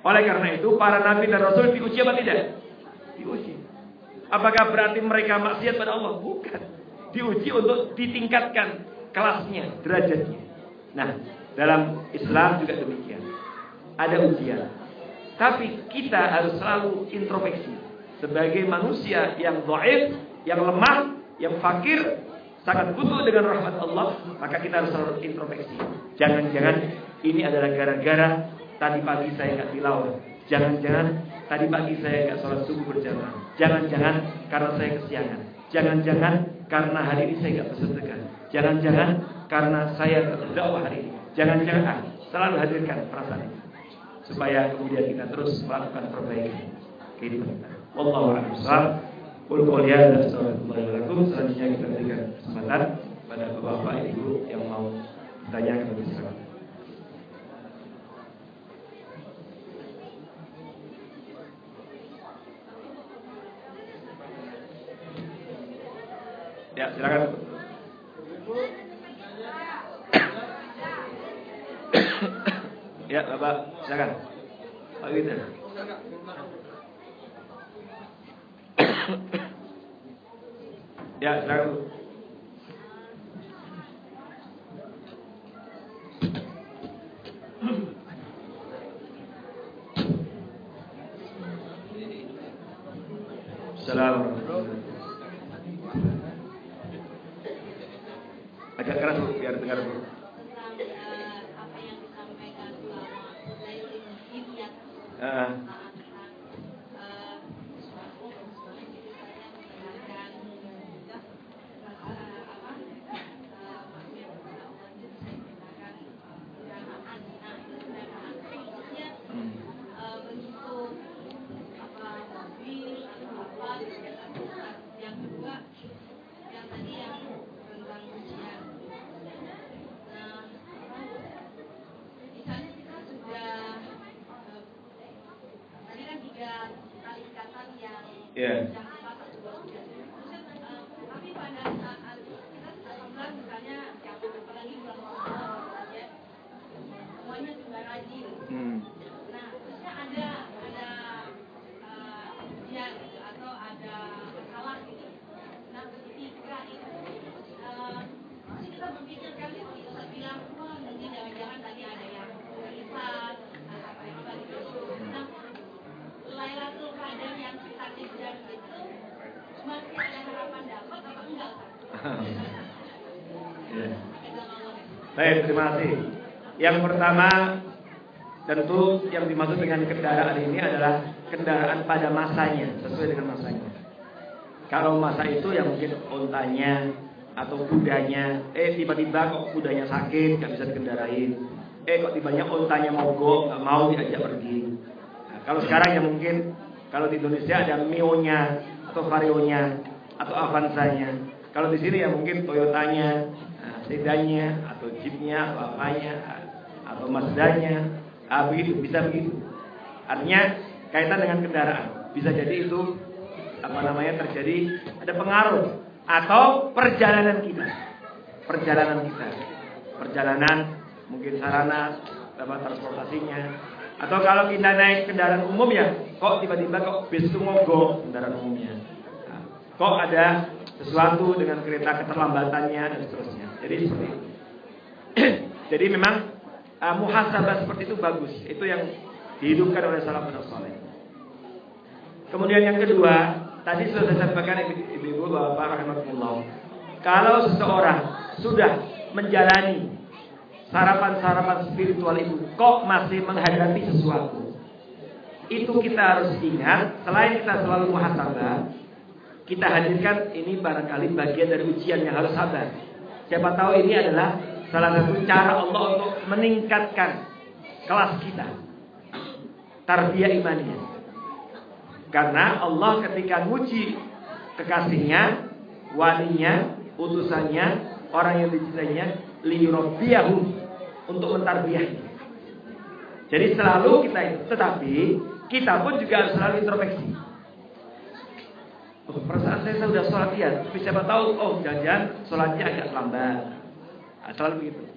[SPEAKER 1] Oleh karena itu para nabi dan rasul diuji apa tidak? Diuji. Apakah berarti mereka maksiat pada Allah? Bukan. Diuji untuk ditingkatkan kelasnya, derajatnya. Nah, dalam Islam juga demikian. Ada ujian. Tapi kita harus selalu introspeksi. Sebagai manusia yang dhaif, yang lemah, yang fakir, sangat butuh dengan rahmat Allah, maka kita harus selalu introspeksi. Jangan-jangan ini adalah gara-gara tadi pagi saya nggak tilawah. Jangan-jangan tadi pagi saya nggak sholat subuh berjamaah. Jangan-jangan karena saya kesiangan. Jangan-jangan karena hari ini saya nggak bersedekah. Jangan-jangan karena saya berdakwah hari ini. Jangan-jangan selalu hadirkan perasaan ini supaya kemudian kita terus melakukan perbaikan kehidupan kita. Wallahu a'lam bishawab. Qul qouli hadza astaghfirullahi wa lakum. Selanjutnya kita berikan kesempatan pada bapak ibu yang mau bertanya kepada silakan. Ya, silakan. Ya, Bapak, silakan. Pak Wita. Ya, silakan. Assalamualaikum. Agak keras Bu, biar dengar Bu.
[SPEAKER 2] Apa yang disampaikan ulama dari hidayat. Yang kedua, yang tadi yang tentang ujian. Nah, misalnya kita sudah tadi kan 3 kali ikatan yang tapi pada saat kita bulan misalnya yang apalagi bulan Ramadan ya, semuanya juga rajin. Nah, terusnya ada ujian gitu, atau ada masalah gitu. Nah, ketika itu masih kita memikirkan itu, kita bilang, wah mungkin jangan-jangan tadi ada yang lipat atau apa gitu. Nah, Lailatul Qadar yang kita kejar itu masih ada harapan dapat atau enggak?
[SPEAKER 1] Baik, terima kasih. Yang pertama, tentu yang dimaksud dengan kendaraan ini adalah kendaraan pada masanya, sesuai dengan masanya. Kalau masa itu ya mungkin ontanya atau kudanya, tiba-tiba kok kudanya sakit, nggak bisa dikendarain. Kok tiba-tiba ontanya mogok, nggak mau diajak pergi. Nah, kalau sekarang ya mungkin kalau di Indonesia ada Mio-nya atau Vario-nya atau Avanza-nya. Kalau di sini ya mungkin Toyotanya, sedannya atau Jeep-nya atau apanya atau Mazda-nya. Begitu, bisa begitu. Artinya kaitan dengan kendaraan. Bisa jadi itu terjadi ada pengaruh atau perjalanan kita. Perjalanan mungkin sarana transportasinya. Atau kalau kita naik kendaraan umum ya, kok tiba-tiba kok bis itu mogok kendaraan umumnya. Nah, kok ada sesuatu dengan kereta keterlambatannya dan seterusnya. Jadi seperti itu. Jadi memang muhasabah seperti itu bagus. Itu yang dihidupkan oleh salafun saleh. Kemudian yang kedua, tadi sudah saya sampaikan ibu-ibu bapak rahimahullah. Kalau seseorang sudah menjalani sarapan-sarapan spiritual itu, kok masih menghadapi sesuatu, itu kita harus ingat. Selain kita selalu muhasabah, kita hadirkan ini barangkali bagian dari ujian yang harus sabar. Siapa tahu ini adalah salah satu cara Allah untuk meningkatkan kelas kita, tarbiyah imaniyah. Karena Allah ketika nguji kekasihnya, walinya, utusannya, orang yang dicintainya, liyurabbiyahum, untuk mentarbiyahnya. Jadi selalu kita itu, tetapi kita pun juga harus selalu introspeksi. Perasaan saya sudah sholat ya, tapi siapa tahu, jangan sholatnya agak lambat. Selalu begitu.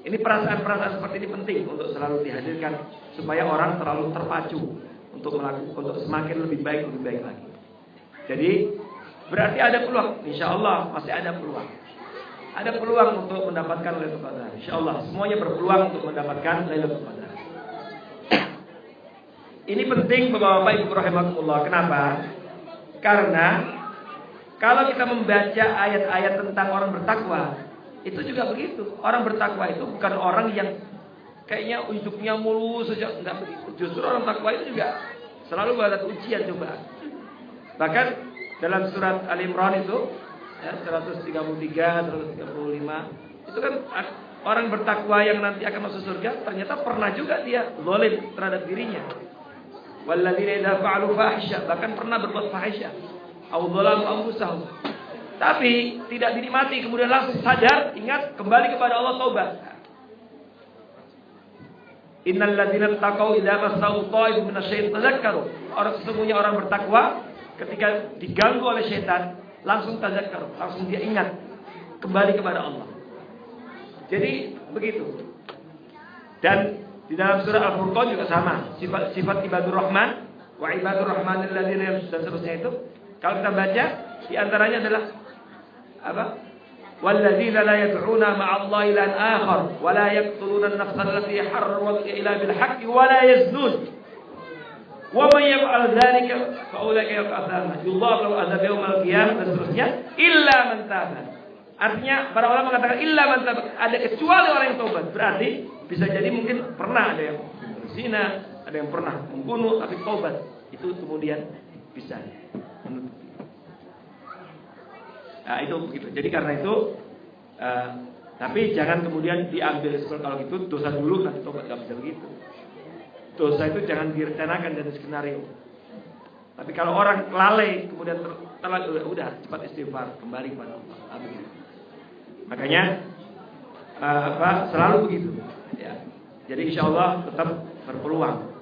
[SPEAKER 1] Ini perasaan-perasaan seperti ini penting untuk selalu dihadirkan supaya orang terlalu terpacu untuk semakin lebih baik lagi. Jadi berarti ada peluang, insya Allah masih ada peluang. Ada peluang untuk mendapatkan Lailatul Qadar. Insya Allah semuanya berpeluang untuk mendapatkan Lailatul Qadar. Ini penting Bapak-bapak Ibu rahimakumullah. Kenapa? Karena kalau kita membaca ayat-ayat tentang orang bertakwa, itu juga begitu. Orang bertakwa itu bukan orang yang kayaknya hidupnya mulus saja, enggak begitu. Justru orang takwa itu juga selalu ada ujian coba. Bahkan dalam surat Al-Imran itu 133, 135 itu kan orang bertakwa yang nanti akan masuk surga ternyata pernah juga dia zalim terhadap dirinya. Walladzina idza fa'alu fahisha, bahkan pernah berbuat fahisha. Au dzalamu anfusahum. Tapi tidak dinikmati, kemudian langsung sadar, ingat, kembali kepada Allah, taubat. Innal ladzina taqaw idza massahum ta'ifun minasyaitan tadzakkaru. Orang sesungguhnya orang bertakwa ketika diganggu oleh syaitan langsung tadzakkaru, langsung dia ingat kembali kepada Allah. Jadi begitu. Dan di dalam surah Al-Furqan juga sama, sifat ibadur rahman wa ibadur rahmanil ladzina dan seterusnya itu. Kalau kita baca, di antaranya adalah apa? Walladzina la yad'una ma'allahi ilahan akhar wa la yaqtuluna an-nafsa allati harrama illa bil haqqi wa la yaznun. Wa may yaf'al dzalika fa ulaika yaqatana yudha'af lahu adzab yaumil qiyamah dan seterusnya illa man taba. Artinya para ulama mengatakan illa man taba, ada kecuali orang yang taubat. Berarti bisa jadi mungkin pernah ada yang berzina, ada yang pernah membunuh tapi taubat. Itu kemudian bisa menutupi. Nah, itu begitu. Jadi karena itu tapi jangan kemudian diambil seperti kalau gitu dosa dulu nanti tobat, nggak bisa begitu. Dosa itu jangan direncanakan dari skenario. Tapi kalau orang lalai kemudian telat udah cepat istighfar kembali pada Allah. Makanya selalu begitu. Ya. Jadi insya Allah tetap berpeluang.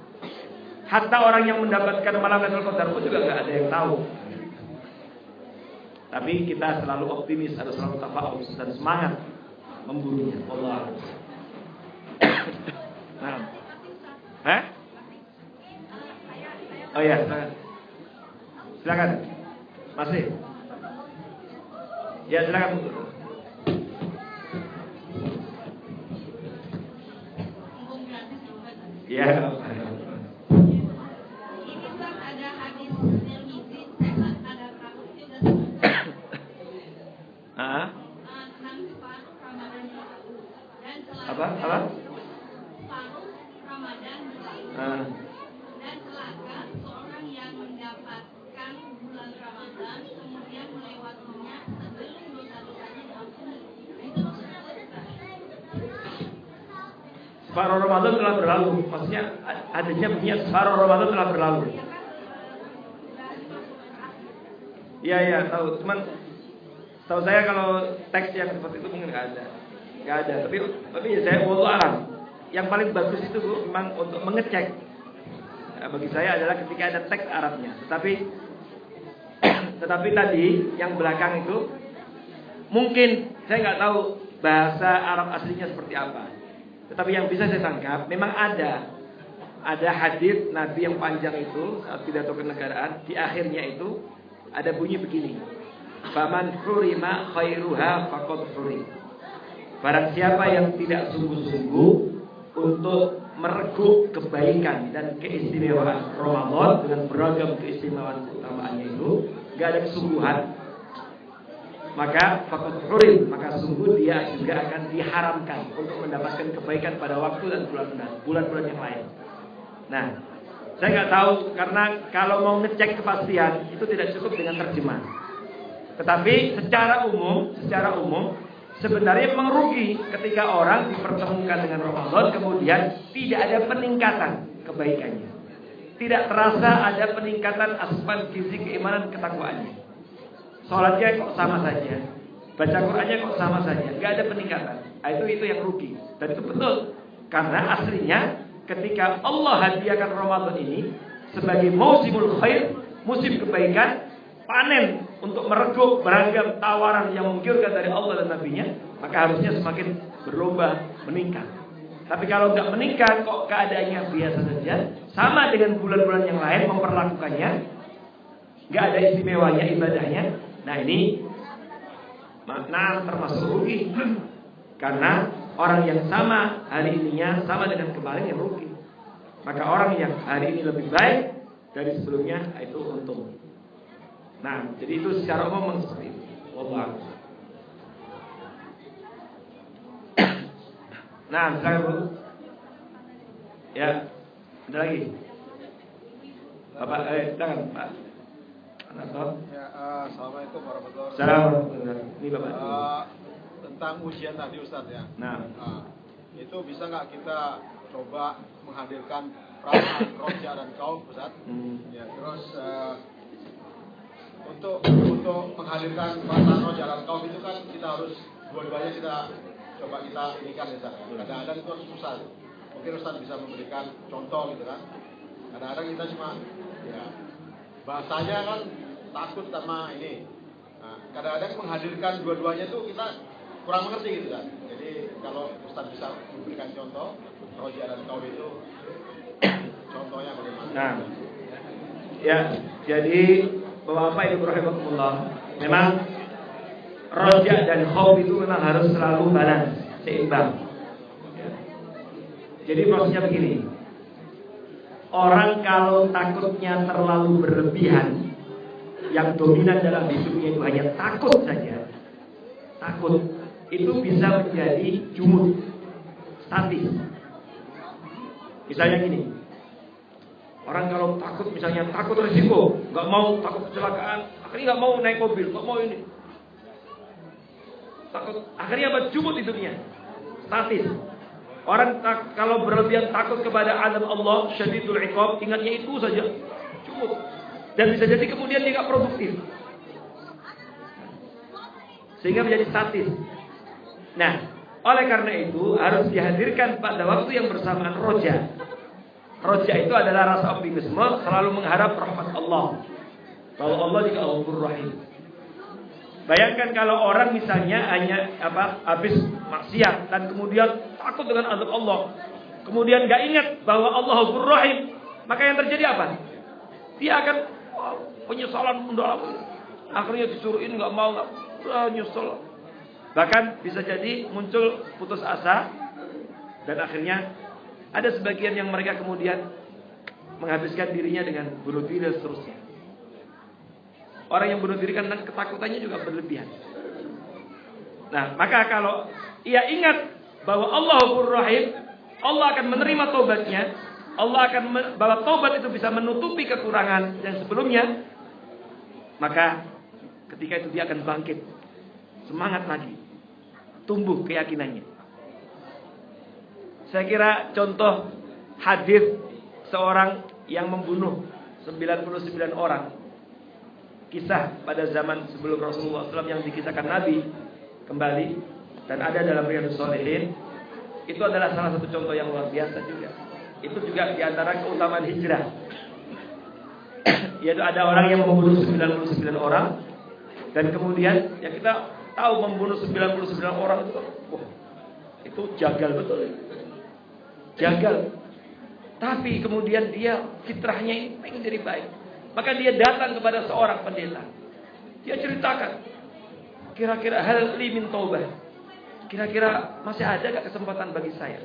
[SPEAKER 1] Hatta orang yang mendapatkan malam Lailatul Qadar pun juga nggak ada yang tahu. Tapi kita selalu optimis, harus selalu tafa'ul dan semangat memburunya. Allah. Nah. Oh ya, silakan. Masih. Ya, silakan. Ya. Apa?
[SPEAKER 2] Dan celaka seorang yang mendapatkan bulan Ramadan kemudian melewatinya sebelum dosa-dosanya diampuni. Itu maksudnya apa?
[SPEAKER 1] Separuh Ramadan telah berlalu. Maksudnya adanya bunyinya separuh Ramadan telah berlalu. Iya, tahu. Cuman tahu saya kalau teks yang seperti itu mungkin nggak ada. Tapi saya wallahu alam. Yang paling bagus itu Bu, memang untuk mengecek. Nah, bagi saya adalah ketika ada teks Arabnya. Tetapi tadi yang belakang itu mungkin saya nggak tahu bahasa Arab aslinya seperti apa. Tetapi yang bisa saya tangkap memang ada hadis Nabi yang panjang itu saat pidato kenegaraan, di akhirnya itu ada bunyi begini. Faman hurima khairuha faqad hurim. Barang siapa yang tidak sungguh-sungguh untuk mereguk kebaikan dan keistimewaan Ramadan dengan beragam keistimewaan utamaannya itu, enggak ada kesungguhan, maka faqad hurim, maka sungguh dia juga akan diharamkan untuk mendapatkan kebaikan pada waktu dan bulan-bulan yang lain. Nah, saya nggak tahu karena kalau mau ngecek kepastian itu tidak cukup dengan terjemah. Tetapi secara umum sebenarnya merugi ketika orang dipertemukan dengan Ramadan kemudian tidak ada peningkatan kebaikannya. Tidak terasa ada peningkatan asbab gizi keimanan ketakwaannya. Sholatnya kok sama saja, baca Qur'annya kok sama saja, nggak ada peningkatan. Itu yang rugi. Dan itu betul, karena aslinya ketika Allah hadiahkan Ramadan ini sebagai musimul khair, musim kebaikan, panen untuk mereguk beragam tawaran yang menggiurkan dari Allah dan Nabi-Nya, maka harusnya semakin berlomba meningkat. Tapi kalau nggak meningkat, kok keadaannya biasa saja, sama dengan bulan-bulan yang lain memperlakukannya, nggak ada istimewanya ibadahnya. Nah ini makna termasuk rugi, karena orang yang sama hari ininya sama dengan kemarin yang rugi. Maka orang yang hari ini lebih baik dari sebelumnya itu untung. Nah, jadi itu secara umum seperti itu. Wallahu. Nah, sekarang Bu. Ya, ada lagi. Bapak, silakan Pak.
[SPEAKER 3] Ya, assalamualaikum warahmatullahi wabarakatuh.
[SPEAKER 1] Assalamualaikum. Ini Bapak.
[SPEAKER 3] Tentang ujian tadi Ustaz ya.
[SPEAKER 1] Nah,
[SPEAKER 3] itu bisa nggak kita coba menghadirkan perasaan roja dan kaum Ustaz? Ya, terus untuk menghadirkan perasaan roja dan kaum itu kan kita harus dua-duanya kita ini kan Ustaz. Kadang-kadang itu harus susah. Mungkin Ustaz bisa memberikan contoh gitu kan. Kadang-kadang kita cuma ya bahasanya kan takut sama ini. Nah, kadang-kadang menghadirkan dua-duanya itu kita kurang mengerti gitu kan. Jadi kalau Ustaz bisa memberikan contoh roja dan kaum itu contohnya bagaimana?
[SPEAKER 1] Nah, ya, jadi Bapak-bapak Ibu rahimakumullah, memang roja dan khauf itu memang harus selalu balance, seimbang. Ya. Jadi prosesnya begini. orang kalau takutnya terlalu berlebihan, yang dominan dalam hidupnya itu hanya takut saja, takut, itu bisa menjadi jumud, statis. Misalnya gini, orang kalau takut, misalnya takut risiko, nggak mau, takut kecelakaan, akhirnya nggak mau naik mobil, nggak mau ini, takut, akhirnya apa? Jumud hidupnya, statis. Orang kalau berlebihan takut kepada azab Allah, syadidul iqab, ingatnya itu saja, jumud. Dan bisa jadi kemudian dia nggak produktif, sehingga menjadi statis. Nah, oleh karena itu harus dihadirkan pada waktu yang bersamaan roja. Roja itu adalah rasa optimisme, selalu mengharap rahmat Allah, bahwa Allah juga Ghafurur Rahim. Bayangkan kalau orang misalnya hanya habis maksiat dan kemudian takut dengan azab Allah, kemudian nggak ingat bahwa Allah Ghafurur Rahim, maka yang terjadi apa? Dia akan penyesalan mendalam. Akhirnya disuruhin nggak mau, nyesel. Bahkan bisa jadi muncul putus asa, dan akhirnya ada sebagian yang mereka kemudian menghabiskan dirinya dengan bunuh diri dan seterusnya. Orang yang bunuh diri kan ketakutannya juga berlebihan. Nah, maka kalau ia ingat bahwa Allah Ghafurur Rahim, Allah akan menerima taubatnya, Allah akan bahwa taubat itu bisa menutupi kekurangan yang sebelumnya, maka ketika itu dia akan bangkit, semangat lagi, tumbuh keyakinannya. Saya kira contoh hadis seorang yang membunuh 99 orang, kisah pada zaman sebelum Rasulullah SAW yang dikisahkan Nabi kembali dan ada dalam Riyadhus Shalihin, itu adalah salah satu contoh yang luar biasa juga. Itu juga diantara keutamaan hijrah, yaitu ada orang yang membunuh 99 orang, dan kemudian ya kita tahu membunuh 99 orang itu jagal betul, jagal. Tapi kemudian dia fitrahnya ini pengen jadi baik, maka dia datang kepada seorang pendeta. Dia ceritakan, kira-kira hal li min taubah, kira-kira masih ada gak kesempatan bagi saya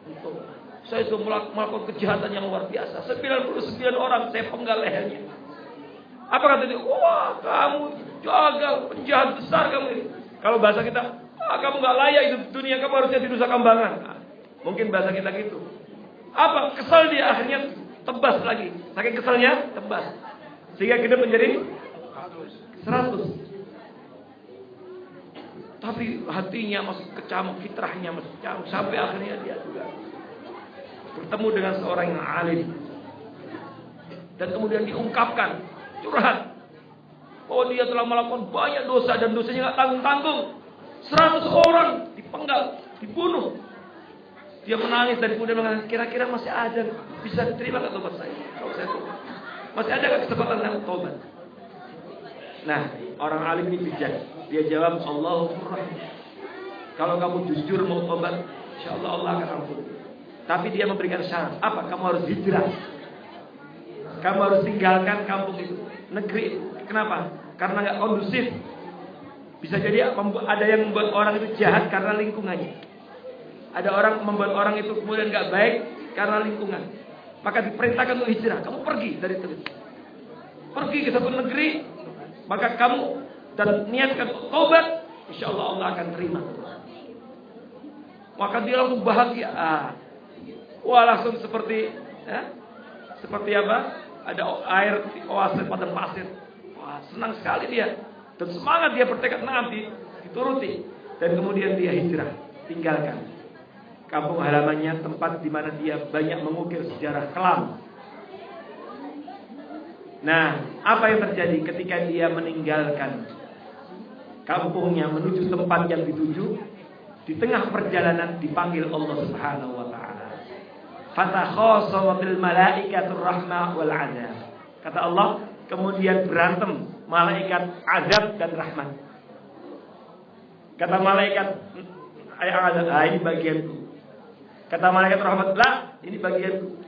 [SPEAKER 1] untuk saya itu melakukan kejahatan yang luar biasa, 99 orang saya penggal lehernya. Apa kata dia? Wah, kamu jagal, penjahat besar kamu ini. Kalau bahasa kita, kamu gak layak hidup di dunia, kamu harusnya di Nusa Kambangan. Nah, mungkin bahasa kita gitu. Apa? Kesal dia, akhirnya tebas lagi. Saking kesalnya, tebas. Sehingga kita menjadi 100. Tapi hatinya masih kecamuk, fitrahnya masih kecamuk. Sampai akhirnya dia juga bertemu dengan seorang yang alim, dan kemudian diungkapkan, curhat, bahwa dia telah melakukan banyak dosa dan dosanya nggak tanggung-tanggung. 100 orang dipenggal, dibunuh. Dia menangis dan kemudian mengatakan, kira-kira masih ada, bisa diterima nggak tobat saya? Kalau saya tobat, masih ada nggak kesempatan dalam tobat? Nah, orang alim ini bijak. Dia jawab, Allahu Rahim. Kalau kamu jujur mau tobat, insya Allah Allah akan ampuni. Tapi dia memberikan syarat. Apa? Kamu harus hijrah. Kamu harus tinggalkan kampung itu, negeri. Kenapa? Karena nggak kondusif. Bisa jadi ada yang membuat orang itu jahat karena lingkungannya. Ada orang membuat orang itu kemudian nggak baik karena lingkungan. Maka diperintahkan untuk hijrah. Kamu pergi dari itu. Pergi ke satu negeri. Maka kamu dan niatkan tobat, insya Allah Allah akan terima. Maka dia langsung bahagia. Wah, langsung seperti apa? Ada air oasis pada pasir. Wah, senang sekali dia. Dan semangat dia bertekad nanti dituruti. Dan kemudian dia hijrah, tinggalkan kampung halamannya, tempat di mana dia banyak mengukir sejarah kelam. Nah, apa yang terjadi ketika dia meninggalkan kampungnya menuju tempat yang dituju? Di tengah perjalanan dipanggil Allah Subhanahu wa taala. Fatakhasawatil malaikatur rahmah wal 'adzab. Kata Allah, kemudian berantem malaikat azab dan rahmat. Kata malaikat azab, ini bagianku. Kata malaikat rahmat, lah, ini bagianku.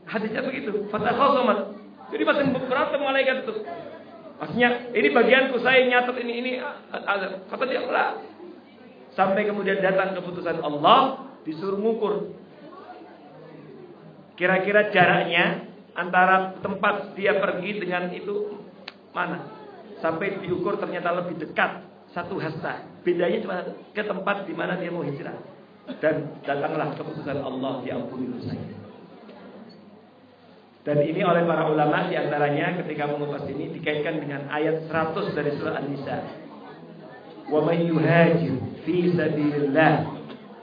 [SPEAKER 1] Hadisnya begitu. Fatakhasamat. Jadi masih berantem malaikat itu. Maksudnya, ini bagianku, saya nyatet ini azab. Kata dia, lah. Sampai kemudian datang keputusan Allah, disuruh ngukur. Kira-kira jaraknya antara tempat dia pergi dengan itu mana? Sampai diukur ternyata lebih dekat 1 hasta. Bedanya cuma ke tempat di mana dia mau hijrah. Dan datanglah keputusan Allah, diampuni dosanya. Dan ini oleh para ulama diantaranya ketika mengupas ini dikaitkan dengan ayat 100 dari surah An-Nisa. Wa may yuhajir fi sabilillah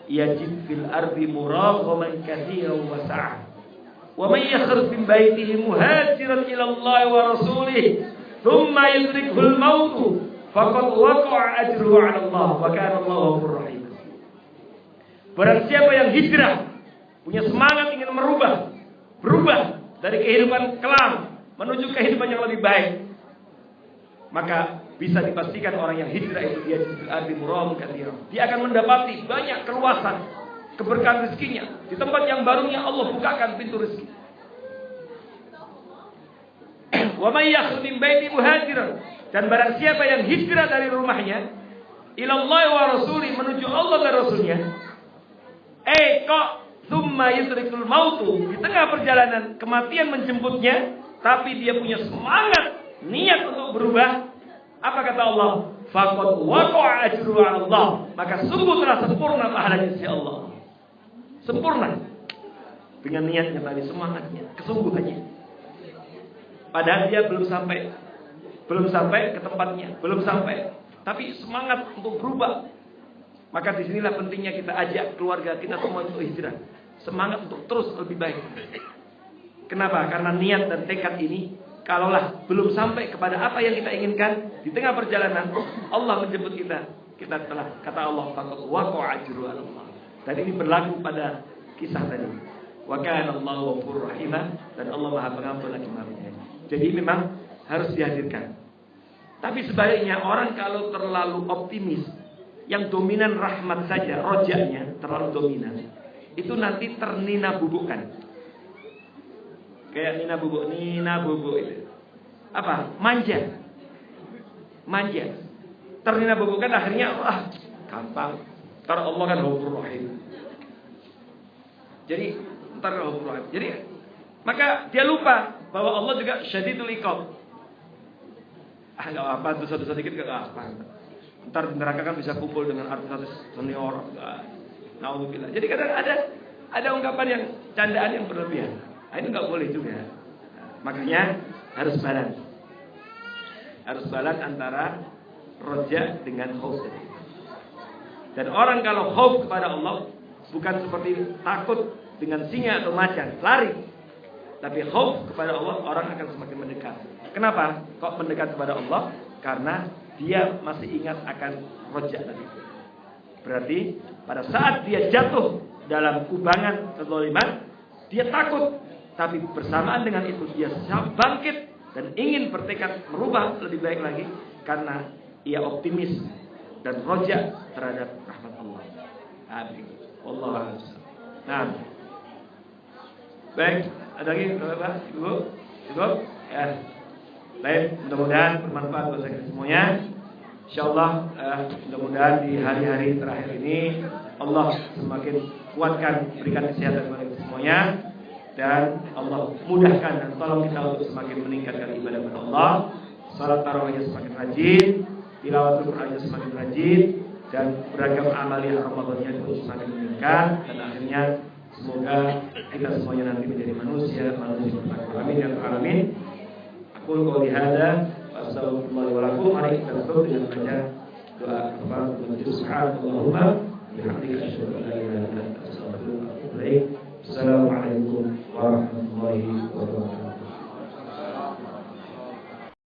[SPEAKER 1] yajid fil ardi muraghaman katsiran wa sa'ah. Wa may yakhruj min baitihi muhajiran ila Allah wa rasulih thumma yudrikuhul maut faqad waqa'a ajruhu 'ala Allah wa kana Allahu ghafurur rahim. Barang siapa yang hijrah, punya semangat ingin berubah dari kehidupan kelam menuju kehidupan yang lebih baik, maka bisa dipastikan orang yang hijrah itu dia dia akan mendapati banyak keluasan keberkahan rezekinya. Di tempat yang barunya Allah bukakan pintu rezeki. Wa may yakhruj min baiti muhajiran, dan barang siapa yang hijrah dari rumahnya ilallahi wa rasuli, menuju Allah dan Rasulnya, kok summa yudrikul mautu, di tengah perjalanan kematian menjemputnya, tapi dia punya semangat, niat untuk berubah. Apa kata Allah? Faqad waqa'a ajruhu 'ala Allah, maka sungguh telah sempurna pahalanya si Allah. Sempurna dengan niatnya tadi, semangatnya, kesungguhannya. Padahal dia belum sampai ke tempatnya, belum sampai, tapi semangat untuk berubah. Maka disinilah pentingnya kita ajak keluarga kita semua untuk hijrah, semangat untuk terus lebih baik. Kenapa? Karena niat dan tekad ini, kalaulah belum sampai kepada apa yang kita inginkan, di tengah perjalanan Allah menjemput kita, kita telah, kata Allah, faqad waqa'a ajruhu 'ala Allah. Dan ini berlaku pada kisah tadi. Wa kana Allahu ghafurur rahim, dan Allah Maha Pengampun lagi Maha Penyayang. Jadi memang harus dihadirkan. Tapi sebaliknya orang kalau terlalu optimis, yang dominan rahmat saja, rojaknya terlalu dominan, itu nanti ternina bubukkan. Kayak nina bubuk itu. Apa? Manja. Ternina bubukkan, akhirnya gampang. Ntar Allah kan Ghafurur Rahim. Jadi ntar Ghafurur Rahim. Jadi maka dia lupa bahwa Allah juga Syadidul Iqab. Gak apa, dosa-dosa dikit gak apa. Ntar di neraka kan bisa kumpul dengan artis-artis senior. Naudzubillah. Jadi kadang ada ungkapan yang candaan yang berlebihan. Ini nggak boleh juga. Makanya harus balance. Harus balance antara roja dengan khauf. Dan orang kalau khauf kepada Allah bukan seperti takut dengan singa atau macan, lari. Tapi khauf kepada Allah, orang akan semakin mendekat. Kenapa? Kok mendekat kepada Allah? Karena dia masih ingat akan roja tadi. Berarti pada saat dia jatuh dalam kubangan kezaliman, dia takut. Tapi bersamaan dengan itu dia bangkit dan ingin bertekad merubah lebih baik lagi, karena ia optimis dan roja terhadap rahmat Allah. Amin. Wallahu a'lam. Nah, baik, ada lagi Bapak, Ibu? Cukup? Ya. Baik, mudah-mudahan bermanfaat buat kita semuanya. Insyaallah mudah-mudahan di hari-hari terakhir ini Allah semakin kuatkan, berikan kesehatan kepada kita semuanya, dan Allah mudahkan dan tolong kita untuk semakin meningkatkan ibadah kepada Allah. Salat tarawihnya semakin rajin, tilawatul Qur'annya semakin rajin, dan beragam amalia Ramadannya terus semakin meningkat, dan akhirnya semoga kita semuanya nanti menjadi manusia bertakwa. Amin ya rabbal alamin. Aku qouli hadza wa astaghfirullah wa lakum. Mari kita tutup dengan baca doa kafaratul majlis. Subhanallahumma bihamdika asyhadu an la ilaha illa anta astaghfiruka wa atubu ilaik. Assalamualaikum warahmatullahi wabarakatuh.